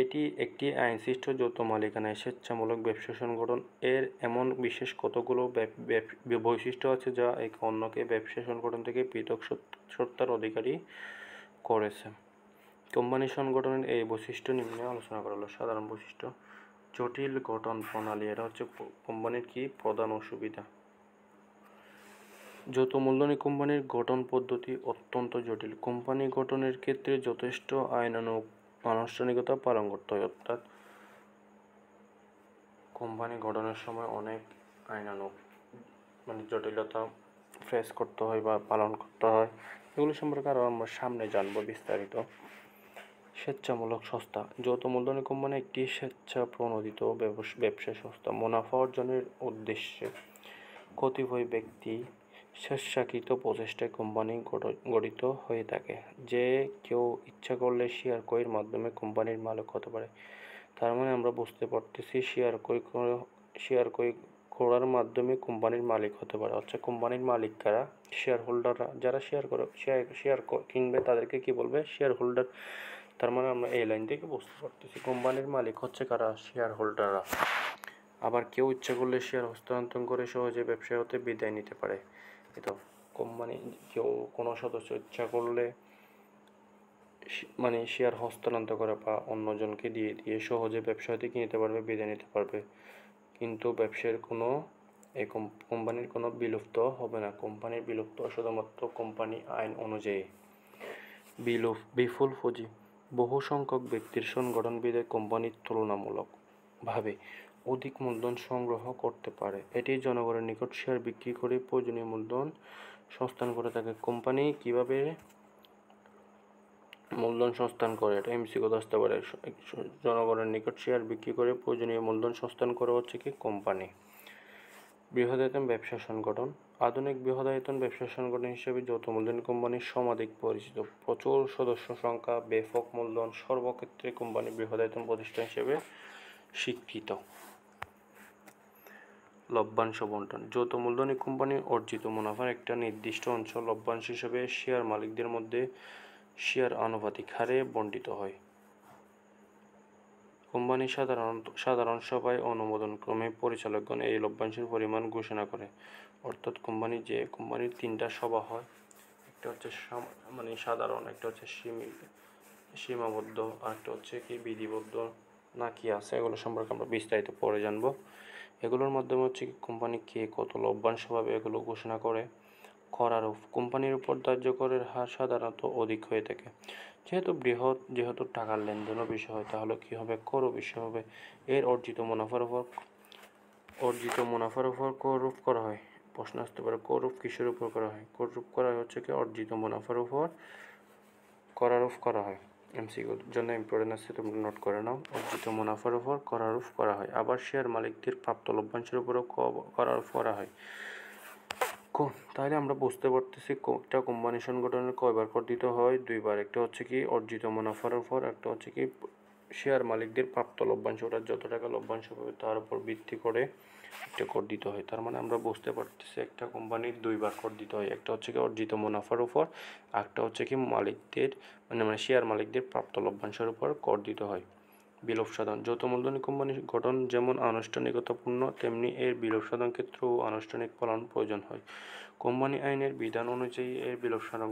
এটি একটি আইনসৃষ্ট যৌথ মালিকানায় স্বেচ্ছামূলক ব্যবসা সংগঠন। এর এমন বিশেষ কতগুলো বৈশিষ্ট্য আছে যা একে অন্যকে ব্যবসা সংগঠন থেকে পৃথক সত্তার অধিকারী করেছে। কোম্পানি সংগঠনের এই বৈশিষ্ট্য নিম্নে আলোচনা করা হলো। সাধারণ বৈশিষ্ট্য: জটিল গঠন প্রণালী। এটা হচ্ছে কোম্পানির কি প্রধান অসুবিধা। যৌথ মূলধনী কোম্পানির গঠন পদ্ধতি অত্যন্ত জটিল। কোম্পানি গঠনের ক্ষেত্রে যথেষ্ট আইনানুগ আনুষ্ঠানিকতা পালন করতে হয়। অর্থাৎ কোম্পানি গঠনের সময় অনেক আইনানুগ জটিলতা ফেস করতে হয় বা পালন করতে হয়। এগুলো সম্পর্কে আরও আমরা সামনে জানবো বিস্তারিত। স্বেচ্ছামূলক সংস্থা। যৌথ মূলধনী কোম্পানি একটি স্বেচ্ছা প্রণোদিত ব্যবসা সংস্থা। মুনাফা অর্জনের উদ্দেশ্যে কতিপয় ব্যক্তি স্বেচ্ছাকৃত প্রচেষ্টায় কোম্পানি গঠিত হয়ে থাকে। যে কেউ ইচ্ছা করলে শেয়ার ক্রয়ের মাধ্যমে কোম্পানির মালিক হতে পারে। তার মানে আমরা বুঝতে পারতেছি শেয়ার ক্রয় করার মাধ্যমে কোম্পানির মালিক হতে পারে। হচ্ছে কোম্পানির মালিক কারা? শেয়ার হোল্ডাররা। যারা শেয়ার কিনবে তাদেরকে কি বলবে? Share holder. তার মানে আমরা এই লাইন থেকে বুঝতে পারতেছি কোম্পানির মালিক হচ্ছে কারা? শেয়ার হোল্ডাররা। আবার কেউ ইচ্ছা করলে শেয়ার হস্তান্তর করে সহজে ব্যবসা হতে বিদায় নিতে পারে। তো কোম্পানি কেউ কোনো সদস্য ইচ্ছা করলে মানে শেয়ার হস্তান্তর করে বা অন্যজনকে দিয়ে দিয়ে সহজে ব্যবসা হতে কিনতে পারবে, বিদায় নিতে পারবে, কিন্তু ব্যবসার কোনো এই কোম্পানির কোনো বিলুপ্ত হবে না। কোম্পানির বিলুপ্ত শুধুমাত্র কোম্পানি আইন অনুযায়ী। বিপুল পুঁজি বহু সংখ্যক ব্যক্তির সংগঠন বিদায় কোম্পানির তুলনামূলকভাবে অধিক মূলধন সংগ্রহ করতে পারে। এটি জনগণের নিকট শেয়ার বিক্রি করে প্রয়োজনীয় মূলধন সংস্থান করে থাকে। কোম্পানি কিভাবে মূলধন সংস্থান করে? এটা এমসিকিউ আসতে পারে। জনগণের নিকট শেয়ার বিক্রি করে প্রয়োজনীয় মূলধন সংস্থান করে হচ্ছে কি কোম্পানি। বৃহদায়তন ব্যবসা সংগঠন আধুনিক বৃহদায়তন ব্যবসা সংগঠন হিসেবে যৌথ মূলধনী কোম্পানি সমাধিক পরিচিত। প্রচুর সদস্য সংখ্যা, ব্যাপক মূলধন, সর্বক্ষেত্রে কোম্পানি বৃহদায়তন প্রতিষ্ঠান হিসেবে স্বীকৃত। লভ্যাংশ বণ্টন যৌথ মূলধনী কোম্পানি অর্জিত মুনাফার একটা নির্দিষ্ট অংশ লভ্যাংশ হিসেবে শেয়ার মালিকদের মধ্যে শেয়ার আনুপাতিক হারে বণ্টিত হয়। কোম্পানি সাধারণ সভায় অনুমোদনক্রমে পরিচালকগণ এই লভ্যাংশের পরিমাণ ঘোষণা করে। অর্থাৎ কোম্পানির তিনটা সভা হয়, একটা হচ্ছে সাধারণ, একটা হচ্ছে সীমাবদ্ধ, আর একটা হচ্ছে কি বিধিবদ্ধ না কি আছে, এগুলো সম্পর্কে আমরা বিস্তারিত পরে জানবো। এগুলোর মাধ্যমে হচ্ছে কি কোম্পানি কে কত লভ্যাংশ পাবে এগুলো ঘোষণা করে। কর আরোপ কোম্পানির উপর ধার্য করের হার সাধারণত অধিক হয়ে থাকে। যেহেতু টাকার লেনদেনও বেশি হয়, তাহলে কি হবে? করও বেশি হবে। এর অর্জিত মুনাফার উপর কররূপ করা হয়। প্রশ্ন আসতে পারে কররূপ কিসের উপর করা হয়? কররূপ করা হচ্ছে কি অর্জিত মুনাফার উপর করারোপ করা হয়। এমসিকিউর জন্য ইম্পর্টেন্ট আছে, তোমরা নোট করে নাও। অর্জিত মুনাফার উপর করারোপ করা হয়। আবার শেয়ার মালিকদের প্রাপ্ত লভ্যাংশের উপরও করারোপ করা হয়। তাহলে আমরা বুঝতে পারতেছি একটা কোম্পানি সংগঠনের কয়বার কর দিতে হয়? দুইবার। একটা হচ্ছে কি অর্জিত মুনাফার উপর, একটা হচ্ছে কি শেয়ার মালিকদের প্রাপ্ত লভ্যাংশ, ওটা যত টাকা লভ্যাংশ পাবে তার উপর ভিত্তি করে একটা কর দিতে হয়। তার মানে আমরা বুঝতে পারতেছি একটা কোম্পানির দুইবার কর দিতে হয়। একটা হচ্ছে কি অর্জিত মুনাফার উপর, একটা হচ্ছে কি মালিকদের শেয়ার মালিকদের প্রাপ্ত লভ্যাংশের উপর কর দিতে হয়। বিলোপ সাধন যৌথ মূলধনী কোম্পানির গঠন যেমন আনুষ্ঠানিকতাপূর্ণ, তেমনি এর বিলোপ সাধন ক্ষেত্রেও আনুষ্ঠানিক পালন প্রয়োজন হয়। কোম্পানি আইনের বিধান অনুযায়ী এর বিলোপ সাধন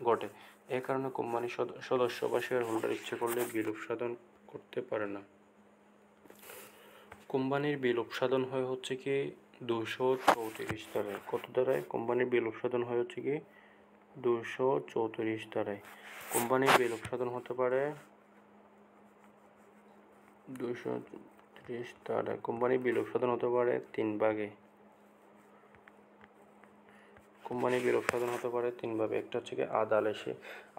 ঘটে। এ কারণে কোম্পানির সদস্য বা শেয়ার হোল্ডার ইচ্ছে করলে বিলোপ সাধন করতে পারে না। কোম্পানির বিলোপ সাধন হয় হচ্ছে কি 234 ধারায়। কত ধারায়? কোম্পানির বিলোপ সাধন হয় হচ্ছে কি 234 ধারায়। কোম্পানির বিলোপ সাধন হতে পারে 230 ধারায়। কোম্পানির বিলোপ সাধন হতে পারে তিন ভাগে। কোম্পানির বিলোপ সাধন হতে পারে তিনভাবে। একটা হচ্ছে কি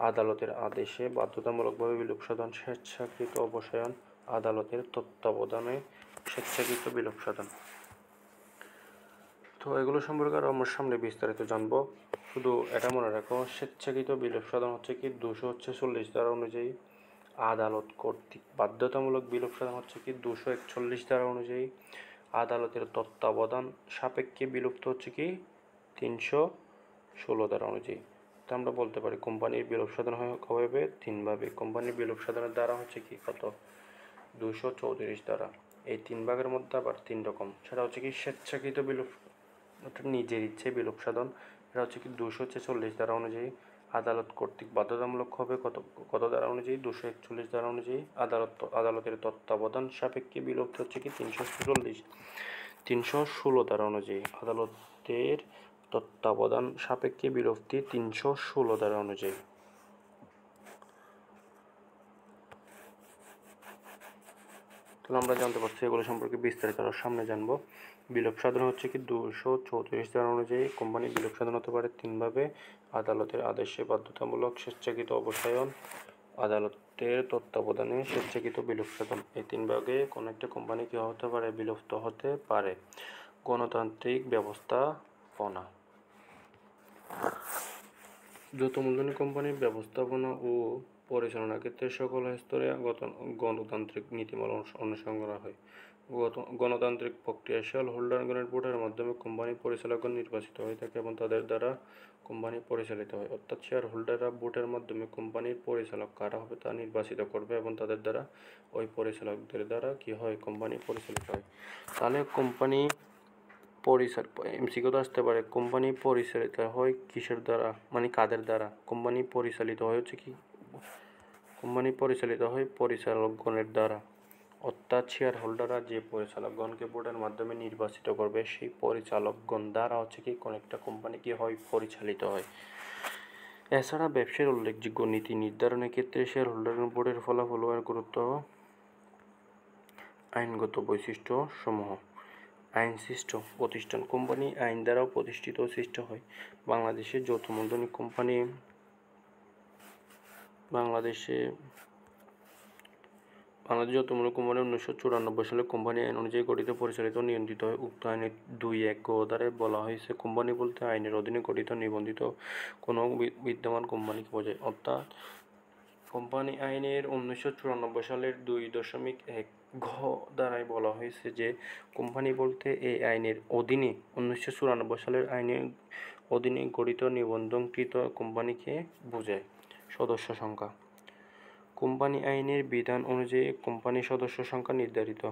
আদালতের আদেশে বাধ্যতামূলকভাবে বিলোপ সাধন, স্বেচ্ছাকৃত অবসায়ন, আদালতের তত্ত্বাবধানে স্বেচ্ছাকৃত বিলোপ সাধন। তো এগুলো সম্পর্কে আরও আমার সামনে বিস্তারিত জানবো। শুধু এটা মনে রাখো, স্বেচ্ছাকৃত বিলোপ সাধন হচ্ছে কি 246 ধারা অনুযায়ী, আদালত কর্তৃক বাধ্যতামূলক বিলোপ সাধন হচ্ছে কি 241 ধারা অনুযায়ী, আদালতের তত্ত্বাবধান সাপেক্ষে বিলুপ্ত হচ্ছে কি 316 ধারা অনুযায়ী। তো আমরা বলতে পারি কোম্পানির বিলোপ সাধন হবে তিনভাবে। কোম্পানির বিলোপ সাধনের দ্বারা হচ্ছে কি কত? 234 ধারা। এই তিন ভাগের মধ্যে আবার তিন রকম। সেটা হচ্ছে কি স্বেচ্ছাকৃত বিলোপ, নিজের ইচ্ছে বিলোপ সাধন, এটা হচ্ছে কি 246 ধারা অনুযায়ী। আদালত কর্তৃক বাধ্যতামূলক হবে কত ধারা অনুযায়ী? 241 ধারা অনুযায়ী। আদালতের তত্ত্বাবধান সাপেক্ষে বিলুপ্ত হচ্ছে কি 316 ধারা অনুযায়ী। আদালতের তত্ত্বাবধান সাপেক্ষে বিলুপ্তি 316 ধারা অনুযায়ী। তাহলে আমরা জানতে পারছি এগুলো সম্পর্কে বিস্তারিত আরও সামনে জানবো। বিলোপ সাধন হচ্ছে কি 234 ধারা অনুযায়ী। কোম্পানি বিলোপ সাধন হতে পারে তিনভাবে: আদালতের আদেশে বাধ্যতামূলক স্বেচ্ছাকৃত অবসায়ন, আদালতের তত্ত্বাবধানে স্বেচ্ছাকৃত বিলোপ সাধন। এই তিন ভাগে কোনো একটা কোম্পানি কি হতে পারে? বিলুপ্ত হতে পারে। গণতান্ত্রিক ব্যবস্থাপনা যৌথ মূলধনী কোম্পানির ব্যবস্থাপনা ও পরিচালনার ক্ষেত্রে সকল স্তরে গণতান্ত্রিক নীতিমালা অনুসরণ করা হয়। গণতান্ত্রিক প্রক্রিয়া শেয়ার হোল্ডারগণের ভোটের মাধ্যমে কোম্পানি পরিচালকগণ নির্বাচিত হয়ে থাকে এবং তাদের দ্বারা কোম্পানি পরিচালিত হয়। অর্থাৎ শেয়ার হোল্ডাররা ভোটের মাধ্যমে কোম্পানির পরিচালক কারা হবে তা নির্বাচিত করবে এবং তাদের দ্বারা ওই পরিচালকদের দ্বারা কি হয় কোম্পানি পরিচালিত হয়। তাহলে কোম্পানি এমসিকিউ তো আসতে পারে, কোম্পানি পরিচালিত হয় কিসের দ্বারা, মানে কাদের দ্বারা? কোম্পানি পরিচালিত হয় হচ্ছে কি, কোম্পানি পরিচালিত হয় পরিচালকগণের দ্বারা। অর্থাৎ শেয়ার হোল্ডাররা যে পরিচালকগণকে ভোটের মাধ্যমে নির্বাচিত করবে সেই পরিচালকগণ দ্বারা হচ্ছে কি কোন একটা কোম্পানি কি হয় পরিচালিত হয়। এছাড়া ব্যবসার উল্লেখযোগ্য নীতি নির্ধারণের ক্ষেত্রে শেয়ার হোল্ডার বোর্ডের ফলাফল এর গুরুত্ব। আইনগত বৈশিষ্ট্য সমূহ। আইন সৃষ্ট প্রতিষ্ঠান কোম্পানি আইন দ্বারাও প্রতিষ্ঠিত ও সৃষ্ট হয়। বাংলাদেশের যৌথ মূলধনী কোম্পানি বাংলাদেশে যৌথ মূলধনী কোম্পানি 1994 সালে কোম্পানি আইন অনুযায়ী গঠিত, পরিচালিত ও নিয়ন্ত্রিত হয়। উক্ত আইনের 2(1) ধারায় বলা হয়েছে কোম্পানি বলতে আইনের অধীনে গঠিত নিবন্ধিত কোনো বিদ্যমান কোম্পানিকে বোঝায়। অর্থাৎ কোম্পানি আইনের 1994 সালের 2.1 ঘ ধারায় বলা হয়েছে যে কোম্পানি বলতে এই আইনের অধীনে 1994 সালের আইনের অধীনে গঠিত নিবন্ধনকৃত কোম্পানিকে বোঝায়। সদস্য সংখ্যা। কোম্পানি আইনের বিধান অনুযায়ী কোম্পানির সদস্য সংখ্যা নির্ধারিত।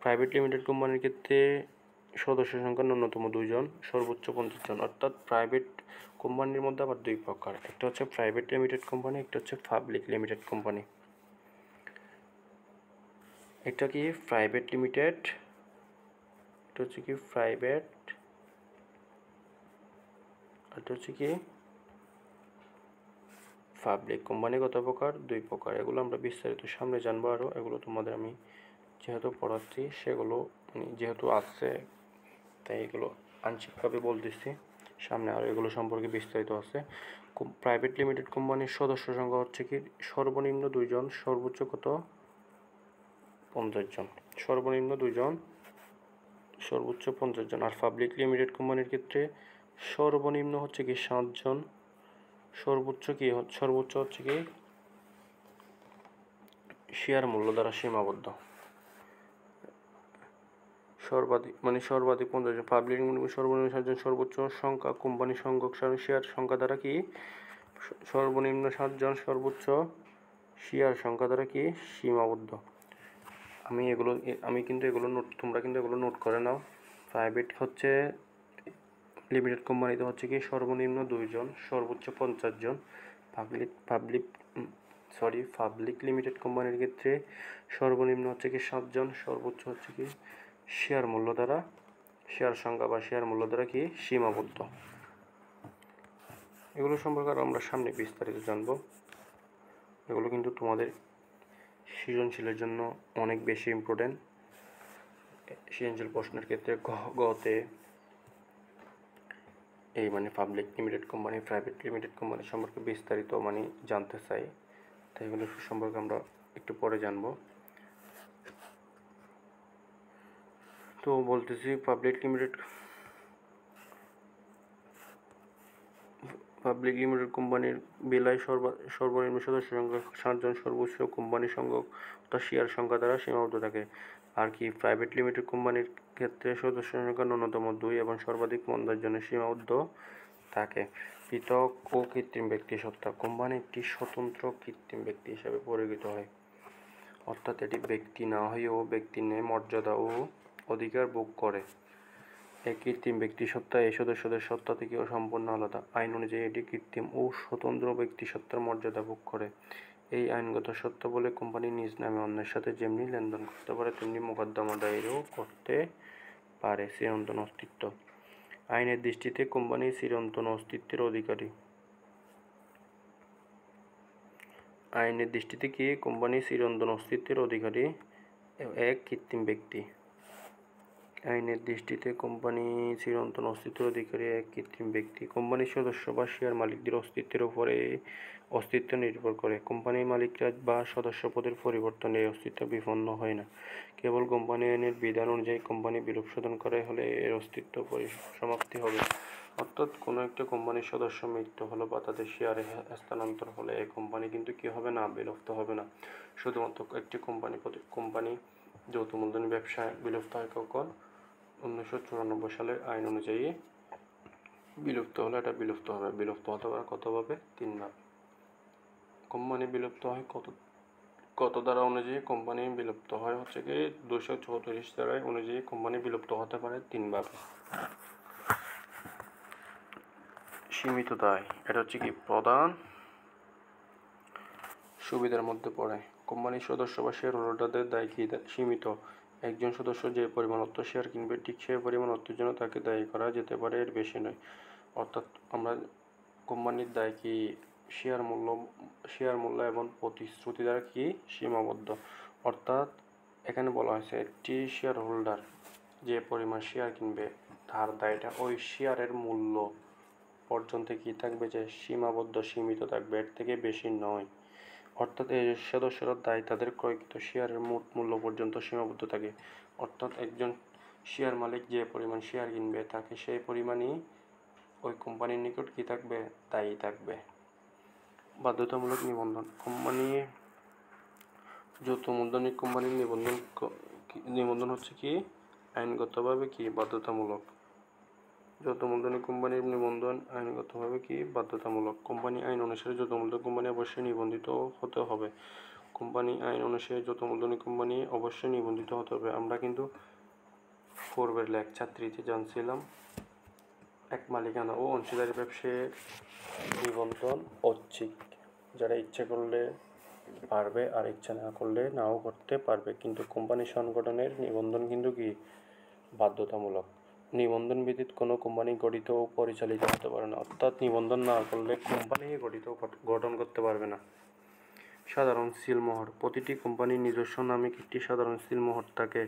প্রাইভেট লিমিটেড কোম্পানির ক্ষেত্রে সদস্য সংখ্যা ন্যূনতম 2 জন, সর্বোচ্চ 50 জন। অর্থাৎ প্রাইভেট কোম্পানির মধ্যে আবার দুই প্রকার, একটা হচ্ছে প্রাইভেট লিমিটেড কোম্পানি, একটা হচ্ছে পাবলিক লিমিটেড কোম্পানি। এটা কি প্রাইভেট লিমিটেড, এটা হচ্ছে কি প্রাইভেট, এটা হচ্ছে কি পাবলিক। কোম্পানি কত প্রকার? দুই প্রকার। এগুলো আমরা বিস্তারিত সামনে জানবো আরও। এগুলো তোমাদের আমি যেহেতু পড়াচ্ছি সেগুলো যেহেতু আছে তাই এগুলো আংশিকভাবে বলতেছি, সামনে আরও এগুলো সম্পর্কে বিস্তারিত আছে। প্রাইভেট লিমিটেড কোম্পানির সদস্য সংখ্যা হচ্ছে কি সর্বনিম্ন 2 জন, সর্বোচ্চ কত? 50 জন। সর্বনিম্ন 2 জন, সর্বোচ্চ 50 জন। আর পাবলিক লিমিটেড কোম্পানির ক্ষেত্রে সর্বনিম্ন হচ্ছে কি 7 জন, সর্বোচ্চ হচ্ছে কি শেয়ার মূল্য দ্বারা সীমাবদ্ধ। সর্বাধিক 50 জন। পাবলিক সর্বনিম্ন 7 জন, সর্বোচ্চ সংখ্যা কোম্পানি সংখ্যক শেয়ার সংখ্যা দ্বারা কি সর্বনিম্ন 7 জন, সর্বোচ্চ শেয়ার সংখ্যা দ্বারা কি সীমাবদ্ধ। আমি কিন্তু এগুলো নোট, তোমরা কিন্তু এগুলো নোট করে নাও। প্রাইভেট হচ্ছে লিমিটেড কোম্পানিতে হচ্ছে কি সর্বনিম্ন 2 জন, সর্বোচ্চ 50 জন। পাবলিক লিমিটেড কোম্পানির ক্ষেত্রে সর্বনিম্ন হচ্ছে কি 7 জন, সর্বোচ্চ হচ্ছে কি শেয়ার মূল্য দ্বারা, শেয়ার সংখ্যা বা শেয়ার মূল্য দ্বারা কি সীমাবদ্ধ। এগুলো সম্পর্কে আরও আমরা সামনে বিস্তারিত জানবো। এগুলো কিন্তু তোমাদের সৃজনশীলের জন্য অনেক বেশি ইম্পর্টেন্ট। সৃজনশীল প্রশ্নের ক্ষেত্রে গতে এই public limited company, private limited company সম্পর্কে বিস্তারিত জানতে চাই, তাই এগুলো সম্পর্কে আমরা একটু পরে জানবো। তো বলতেছি পাবলিক লিমিটেড কোম্পানির বেলায় সর্বনিম্ন সদস্য সংখ্যা 7 জন, সর্বোচ্চ কোম্পানি সংখ্যক অর্থাৎ শেয়ার সংখ্যা দ্বারা সীমাবদ্ধ থাকে। আর কি প্রাইভেট লিমিটেড কোম্পানির ক্ষেত্রে সদস্য সংখ্যা ন্যূনতম 2 এবং সর্বাধিক 50 জনের সীমাবদ্ধ থাকে। পৃথক ও কৃত্রিম ব্যক্তি সত্তা। কোম্পানি একটি স্বতন্ত্র কৃত্রিম ব্যক্তি হিসাবে পরিচিত হয়, অর্থাৎ এটি ব্যক্তি না হয়েও ব্যক্তির ন্যায় মর্যাদা ও অধিকার ভোগ করে। এই কৃত্রিম ব্যক্তি সত্তা এই সদস্যদের সত্তা থেকেও সম্পূর্ণ আলাদা। আইন অনুযায়ী এটি কৃত্রিম ও স্বতন্ত্র ব্যক্তি সত্তার মর্যাদা ভোগ করে। এই আইনগত সত্তা বলে কোম্পানি নিজ নামে অন্যের সাথে যেমনি লেনদেন করতে পারে তেমনি মোকদ্দমা দায়েরও করতে পারে। চিরন্তন অস্তিত্ব। আইনের দৃষ্টিতে কোম্পানি চিরন্তন অস্তিত্বের অধিকারী। আইনের দৃষ্টিতে কি কোম্পানি চিরন্তন অস্তিত্বের অধিকারী এক কৃত্রিম ব্যক্তি। আইনের দৃষ্টিতে কোম্পানি চিরন্তন অস্তিত্বের অধিকারী এক কৃত্রিম ব্যক্তি। কোম্পানির সদস্য বা শেয়ার মালিকদের অস্তিত্বের উপরে অস্তিত্ব নির্ভর করে। কোম্পানির মালিকরা বা সদস্য পদের পরিবর্তনে এই অস্তিত্ব বিপন্ন হয় না। কেবল কোম্পানি আইনের বিধান অনুযায়ী কোম্পানি বিলোপ সাধন করা হলে এর অস্তিত্ব সমাপ্তি হবে। অর্থাৎ কোনো একটা কোম্পানির সদস্য মৃত্যু হলো বা তাদের শেয়ারে স্থানান্তর হলে এই কোম্পানি কিন্তু কি হবে না, বিলুপ্ত হবে না। শুধুমাত্র একটি কোম্পানি যৌথ মূলধনী ব্যবসা বিলুপ্ত হয় কখন? 1994 সালের আইন অনুযায়ী বিলুপ্ত হলে এটা বিলুপ্ত হবে। বিলুপ্ত হতে পারে কতভাবে? 3 ভাবে। কোম্পানি বিলুপ্ত হয় কত ধারা অনুযায়ী? কোম্পানি বিলুপ্ত হয় হচ্ছে কি 234 ধারা অনুযায়ী কোম্পানি বিলুপ্ত হতে পারে 3 ভাবে। সীমিত দায়, এটা হচ্ছে কি প্রধান সুবিধার মধ্যে পড়ে। কোম্পানির সদস্য বা শেয়ার হোল্ডারদের দায় কি? সীমিত। একজন সদস্য যে পরিমাণ অর্থ শেয়ার কিনবে ঠিক সেই পরিমাণ অর্থের জন্য তাকে দায়ী করা যেতে পারে, এর বেশি নয়। অর্থাৎ আমরা কোম্পানির দায় কি? শেয়ার মূল্য এবং প্রতিশ্রুতি দ্বারা কি সীমাবদ্ধ। অর্থাৎ এখানে বলা হয়েছে একটি শেয়ার হোল্ডার যে পরিমাণ শেয়ার কিনবে তার দায়টা ওই শেয়ারের মূল্য পর্যন্ত কি থাকবে? যে সীমাবদ্ধ, সীমিত থাকবে, এর থেকে বেশি নয়। অর্থাৎ এই সদস্যরা দায় তাদের ক্রয়কৃত শেয়ারের মোট মূল্য পর্যন্ত সীমাবদ্ধ থাকে। অর্থাৎ একজন শেয়ার মালিক যে পরিমাণ শেয়ার কিনবে তাকে সেই পরিমাণই ওই কোম্পানির নিকট কি থাকবে? দায়ী থাকবে। বাধ্যতামূলক নিবন্ধন। কোম্পানি যৌথ মূলধনী কোম্পানির নিবন্ধন হচ্ছে কি আইনগতভাবে কি বাধ্যতামূলক। যৌথ মূলধনী কোম্পানির নিবন্ধন আইনগতভাবে কি বাধ্যতামূলক। কোম্পানি আইন অনুসারে যৌথ মূলধনী কোম্পানি অবশ্যই নিবন্ধিত হতে হবে। কোম্পানি আইন অনুসারে যৌথ মূলধনী কোম্পানি অবশ্যই নিবন্ধিত হতে হবে। আমরা কিন্তু পূর্বের লেকচার 3-তে জানছিলাম এক মালিকানা ও অংশীদারি ব্যবসায়ের নিবন্ধন ঐচ্ছিক, যারা ইচ্ছে করলে পারবে আর ইচ্ছা না করলে নাও করতে পারবে, কিন্তু কোম্পানি সংগঠনের নিবন্ধন কিন্তু কি বাধ্যতামূলক। নিবন্ধন ব্যতীত কোনো কোম্পানি গঠিত ও পরিচালিত হতে পারে না। অর্থাৎ নিবন্ধন না করলে কোম্পানি গঠিত গঠন করতে পারবে না। সাধারণ সিলমোহর। প্রতিটি কোম্পানির নিজস্ব নামিক একটি সাধারণ সিলমোহর থাকে।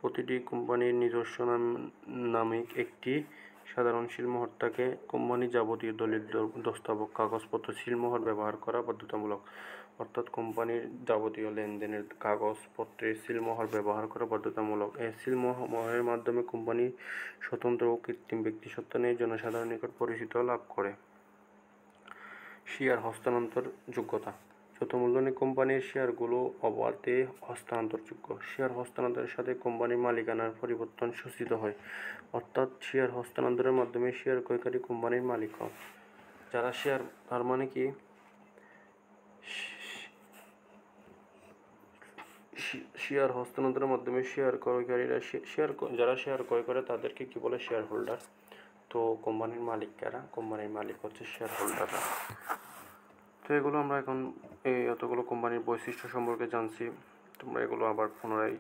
প্রতিটি কোম্পানির নিজস্ব নামিক একটি সাধারণ সিলমোহর থাকে। কোম্পানি যাবতীয় দলিল দস্তাবেজ কাগজপত্র সিলমোহর ব্যবহার করা বাধ্যতামূলক। অর্থাৎ কোম্পানির যাবতীয় লেনদেনের কাগজপত্রে সিলমোহর ব্যবহার করা বাধ্যতামূলক। এই সিলমোহরের মাধ্যমে কোম্পানি স্বতন্ত্র ও কৃত্রিম ব্যক্তিসত্তা নিয়ে জনসাধারণের নিকট পরিচিতি লাভ করে। শেয়ার হস্তান্তর যোগ্যতা। যৌথ মূলধনী কোম্পানির শেয়ারগুলো অবাধে হস্তান্তরযোগ্য। শেয়ার হস্তান্তরের সাথে কোম্পানির মালিকানার পরিবর্তন সূচিত হয়। অর্থাৎ শেয়ার হস্তান্তরের মাধ্যমে শেয়ার ক্রয়কারী কোম্পানির মালিক হয়। যারা শেয়ার, তার মানে কি শেয়ার হস্তান্তরের মাধ্যমে শেয়ার ক্রয়কারীরা যারা শেয়ার ক্রয় করে তাদেরকে কি বলে? Share holder. তো কোম্পানির মালিক কারা? কোম্পানির মালিক হচ্ছে শেয়ার হোল্ডাররা। তো এগুলো আমরা এখন এই এতগুলো কোম্পানির বৈশিষ্ট্য সম্পর্কে জানছি। তোমরা এগুলো আবার পুনরায়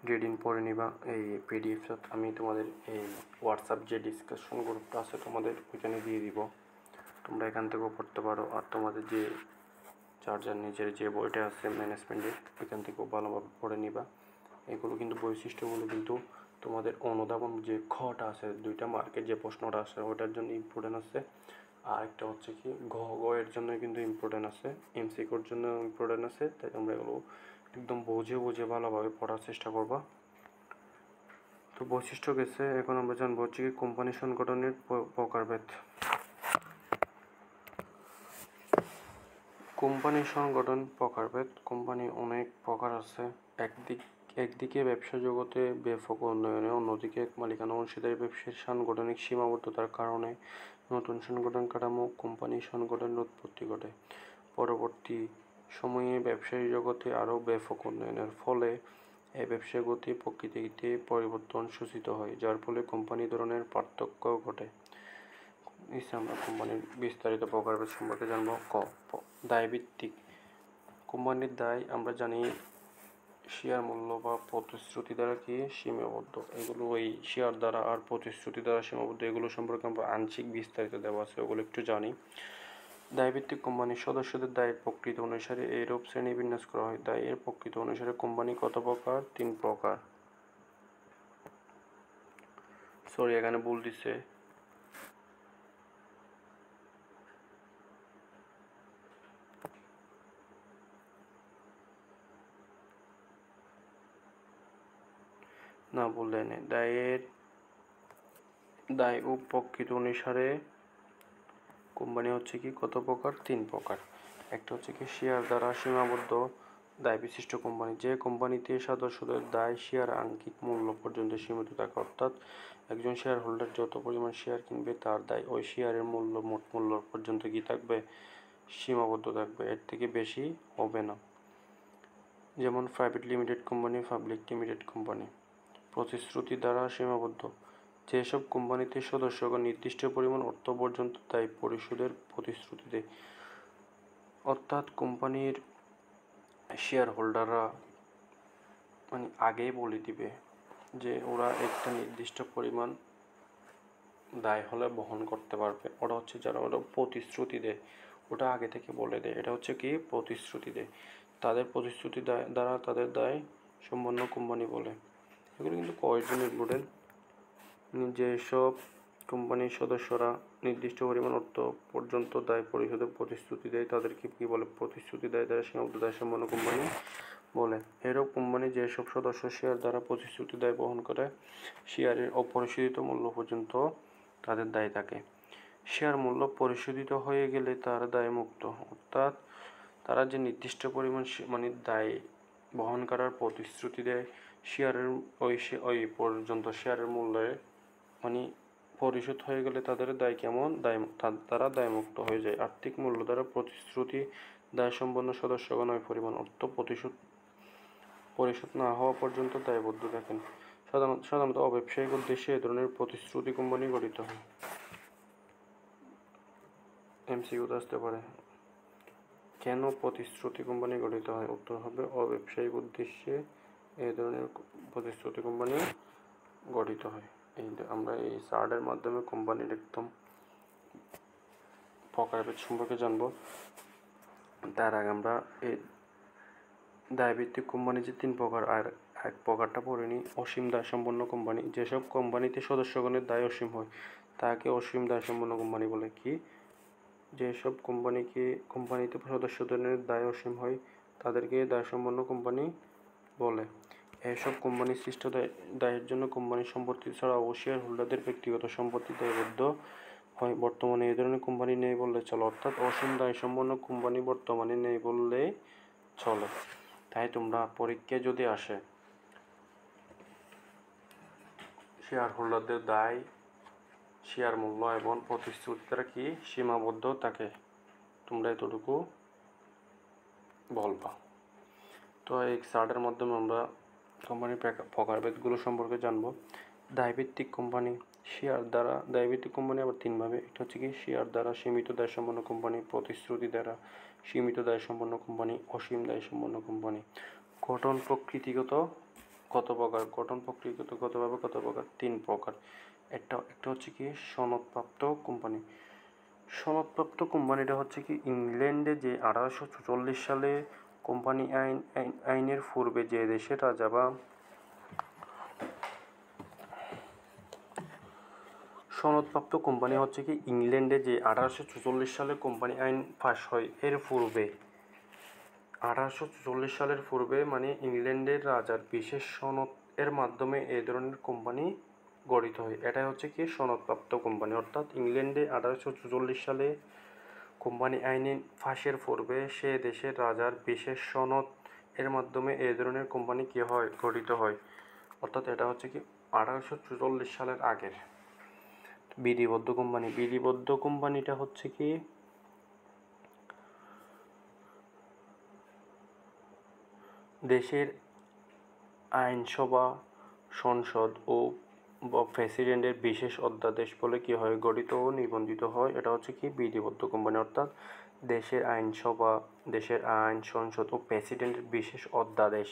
রিডিং পড়ে নিবা। এই পিডিএফ আমি তোমাদের এই হোয়াটসঅ্যাপ যে ডিসকাশন গ্রুপটা আছে তোমাদের ওইখানে দিয়ে দিব, তোমরা এখান থেকেও পড়তে পারো। আর তোমাদের যে যার নিজের যে বইটা আছে ম্যানেজমেন্টের ওইখান থেকেও ভালোভাবে পড়ে নিবা। এগুলো কিন্তু বৈশিষ্ট্যগুলো কিন্তু তোমাদের অনুধাবন যে খটা আছে, 2টা মার্কের যে প্রশ্নটা আছে ওটার জন্য ইম্পর্টেন্ট আছে। আর একটা হচ্ছে কি ঘ এর জন্য কিন্তু ইম্পর্টেন্ট আছে, এমসিকিউর জন্য ইম্পর্টেন্ট আছে। তাই তোমরা এগুলো একদম বুঝে ভালোভাবে পড়ার চেষ্টা করবা। তো বৈশিষ্ট্য গেছে, এখন আমরা জানবো হচ্ছে কি কোম্পানি সংগঠনের প্রকারভেদ। কোম্পানি সংগঠন প্রকারভেদ। কোম্পানি অনেক প্রকার আছে। একদিকে ব্যবসা জগতে ব্যাপক উন্নয়নে, অন্যদিকে মালিকানা অংশীদারি ব্যবসার সাংগঠনিক সীমাবদ্ধতার কারণে নতুন সংগঠন কাঠামো কোম্পানি সংগঠনের উৎপত্তি ঘটে। পরবর্তী সময়ে ব্যবসায়ী জগতে আরও ব্যাপক উন্নয়নের ফলে এই ব্যবসা গতি প্রকৃতিতে পরিবর্তন সূচিত হয়, যার ফলে কোম্পানি ধরনের পার্থক্য ঘটে। আমরা কোম্পানির বিস্তারিত প্রকারভেদ সম্পর্কে জানবো। দায়ভিত্তিক। কোম্পানির দায় আমরা জানি শেয়ার মূল্য বা প্রতিশ্রুতি দ্বারা কি সীমাবদ্ধ। এগুলো ওই শেয়ার দ্বারা আর প্রতিশ্রুতি দ্বারা সীমাবদ্ধ। এগুলো সম্পর্কে আমরা আংশিক বিস্তারিত দেওয়া আছে, ওগুলো একটু জানি। দায়ভিত্তিক কোম্পানির সদস্যদের দায়ের প্রকৃতি অনুসারে এইরূপ শ্রেণী বিন্যাস করা হয়। দায়ের প্রকৃতি অনুসারে কোম্পানি কত প্রকার? 3 প্রকার। সরি, এখানে ভুল দিছে। না, ভুল দেয় না। দায় ও প্রকৃতি অনুসারে কোম্পানি হচ্ছে কি কত প্রকার? 3 প্রকার। একটা হচ্ছে কি শেয়ার দ্বারা সীমাবদ্ধ দায় বিশিষ্ট কোম্পানি, যে কোম্পানিতে সদস্যদের দায় শেয়ার আঙ্কিক মূল্য পর্যন্ত সীমিত থাকে, অর্থাৎ একজন শেয়ার হোল্ডার যত পরিমাণ শেয়ার কিনবে তার দায় ওই শেয়ারের মূল্য মোট মূল্য পর্যন্ত কি থাকবে, সীমাবদ্ধ থাকবে, এর থেকে বেশি হবে না। যেমন private limited company, public limited company. প্রতিশ্রুতি দ্বারা সীমাবদ্ধ, যেসব কোম্পানিতে সদস্যগণ নির্দিষ্ট পরিমাণ অর্থ পর্যন্ত দায় পরিশোধের প্রতিশ্রুতি দেয়, অর্থাৎ কোম্পানির শেয়ার হোল্ডাররা মানে আগেই বলে দিবে যে ওরা একটা নির্দিষ্ট পরিমাণ দায় হলে বহন করতে পারবে, ওটা হচ্ছে যারা ওরা প্রতিশ্রুতি দেয়, ওটা আগে থেকে বলে দেয়, এটা হচ্ছে কি প্রতিশ্রুতি দেয়, তাদের প্রতিশ্রুতি দ্বারা তাদের দায় সম্পন্ন কোম্পানি বলে। এগুলো কিন্তু কয়েকজন ইম্পর্টেন্ট, যেসব কোম্পানির সদস্যরা নির্দিষ্ট পরিমাণ অর্থ পর্যন্ত দায় পরিশোধের প্রতিশ্রুতি দেয় তাদেরকে কি বলে, প্রতিশ্রুতি দায় দ্বারা সীমাবদ্ধ দায় সম্পন্ন কোম্পানি বলে। এরূপ কোম্পানি যেসব সদস্য শেয়ার দ্বারা প্রতিশ্রুতি দায় বহন করে শেয়ারের অপরিশোধিত মূল্য পর্যন্ত তাদের দায় থাকে। শেয়ার মূল্য পরিশোধিত হয়ে গেলে তার দায় মুক্ত, অর্থাৎ তারা যে নির্দিষ্ট পরিমাণ মানে দায় বহন করার প্রতিশ্রুতি দেয় শেয়ারের ওই পর্যন্ত শেয়ারের মূল্যে মানে পরিশোধ হয়ে গেলে তাদের দায় কেমন, তারা দায়মুক্ত হয়ে যায়। আর্থিক মূল্য দ্বারা প্রতিশ্রুতি দায় সম্পন্ন সদস্যগণ ওই পরিমাণ অর্থ পরিশোধ না হওয়া পর্যন্ত দায়বদ্ধ থাকেন। সাধারণত অব্যবসায়িক উদ্দেশ্যে এ ধরনের প্রতিশ্রুতি কোম্পানি গঠিত হয়। এমসিকিউতে আসতে পারে, কেন প্রতিশ্রুতি কোম্পানি গঠিত হয়? উত্তর হবে অব্যবসায়িক উদ্দেশ্যে এই ধরনের প্রতিশ্রুতি কোম্পানি গঠিত হয়। আমরা এই চার্টের মাধ্যমে কোম্পানির একদম প্রকারভেদ সম্পর্কে জানব। তার আগে আমরা এই দায়ভিত্তিক কোম্পানি যে 3 প্রকার, আর এক প্রকারটা পড়ে নিই, অসীম দায় সম্পন্ন কোম্পানি। যেসব কোম্পানিতে সদস্যগণের দায় অসীম হয় তাকে অসীম দায় সম্পন্ন কোম্পানি বলে। কি, যেসব কোম্পানিতে সদস্যদের দায় অসীম হয় তাদেরকে দায় সম্পন্ন কোম্পানি বলে। এসব কোম্পানি সৃষ্ট দায়ের জন্য কোম্পানির সম্পত্তি ছাড়াও শেয়ার হোল্ডারদের ব্যক্তিগত সম্পত্তি দায়বদ্ধ হয়। বর্তমানে এই ধরনের কোম্পানি নেই বললে চলে, অর্থাৎ অসীম দায় সম্পন্ন কোম্পানি বর্তমানে নেই বললে চলে। তাই তোমরা পরীক্ষায় যদি আসে শেয়ার হোল্ডারদের দায়, শেয়ার মূল্য এবং প্রতিশ্রুতি দ্বারা কি সীমাবদ্ধ থাকে, তোমরা এতটুকু বলবা। তো এই চার্টের মাধ্যমে আমরা কোম্পানির প্রকারভেদগুলো সম্পর্কে জানবো। দায়ভিত্তিক কোম্পানি, শেয়ার দ্বারা দায়ভিত্তিক কোম্পানি আবার 3 ভাবে, এটা হচ্ছে কি শেয়ার দ্বারা সীমিত দায় সম্পন্ন কোম্পানি, প্রতিশ্রুতি দ্বারা সীমিত দায় সম্পন্ন কোম্পানি, অসীম দায় সম্পন্ন কোম্পানি। গঠন প্রকৃতিগত কত প্রকার, গঠন প্রকৃতিগত কত প্রকার, 3 প্রকার। একটা হচ্ছে কি সনদপ্রাপ্ত কোম্পানি। সনদপ্রাপ্ত কোম্পানিটা হচ্ছে কি ইংল্যান্ডে যে 1844 সালে কোম্পানি আইনের পূর্বে যে দেশের রাজা বা সনদপ্রাপ্ত কোম্পানি হচ্ছে কি ইংল্যান্ডে যে 1844 সালে কোম্পানি আইন পাস হয় এর পূর্বে, 1844 সালের পূর্বে মানে ইংল্যান্ডের রাজার বিশেষ সনদ এর মাধ্যমে এই ধরনের কোম্পানি গঠিত হয়। এটাই হচ্ছে কি সনদপ্রাপ্ত কোম্পানি, অর্থাৎ ইংল্যান্ডে 1844 সালে কোম্পানি আইন পাশের পূর্বে সে দেশের রাজার বিশেষ সনদ এর মাধ্যমে এই ধরনের কোম্পানি কি হয়, গঠিত হয়, অর্থাৎ এটা হচ্ছে কি 1844 সালের আগের। বিধিবদ্ধ কোম্পানি, বিধিবদ্ধ কোম্পানিটা হচ্ছে কি দেশের আইনসভা, সংসদ ও প্রেসিডেন্টের বিশেষ অধ্যাদেশ বলে কি হয় গঠিত ও নিবন্ধিত হয়, এটা হচ্ছে কি বিধিবদ্ধ কোম্পানি। অর্থাৎ দেশের আইনসভা, দেশের আইন, সংসদ ও প্রেসিডেন্টের বিশেষ অধ্যাদেশ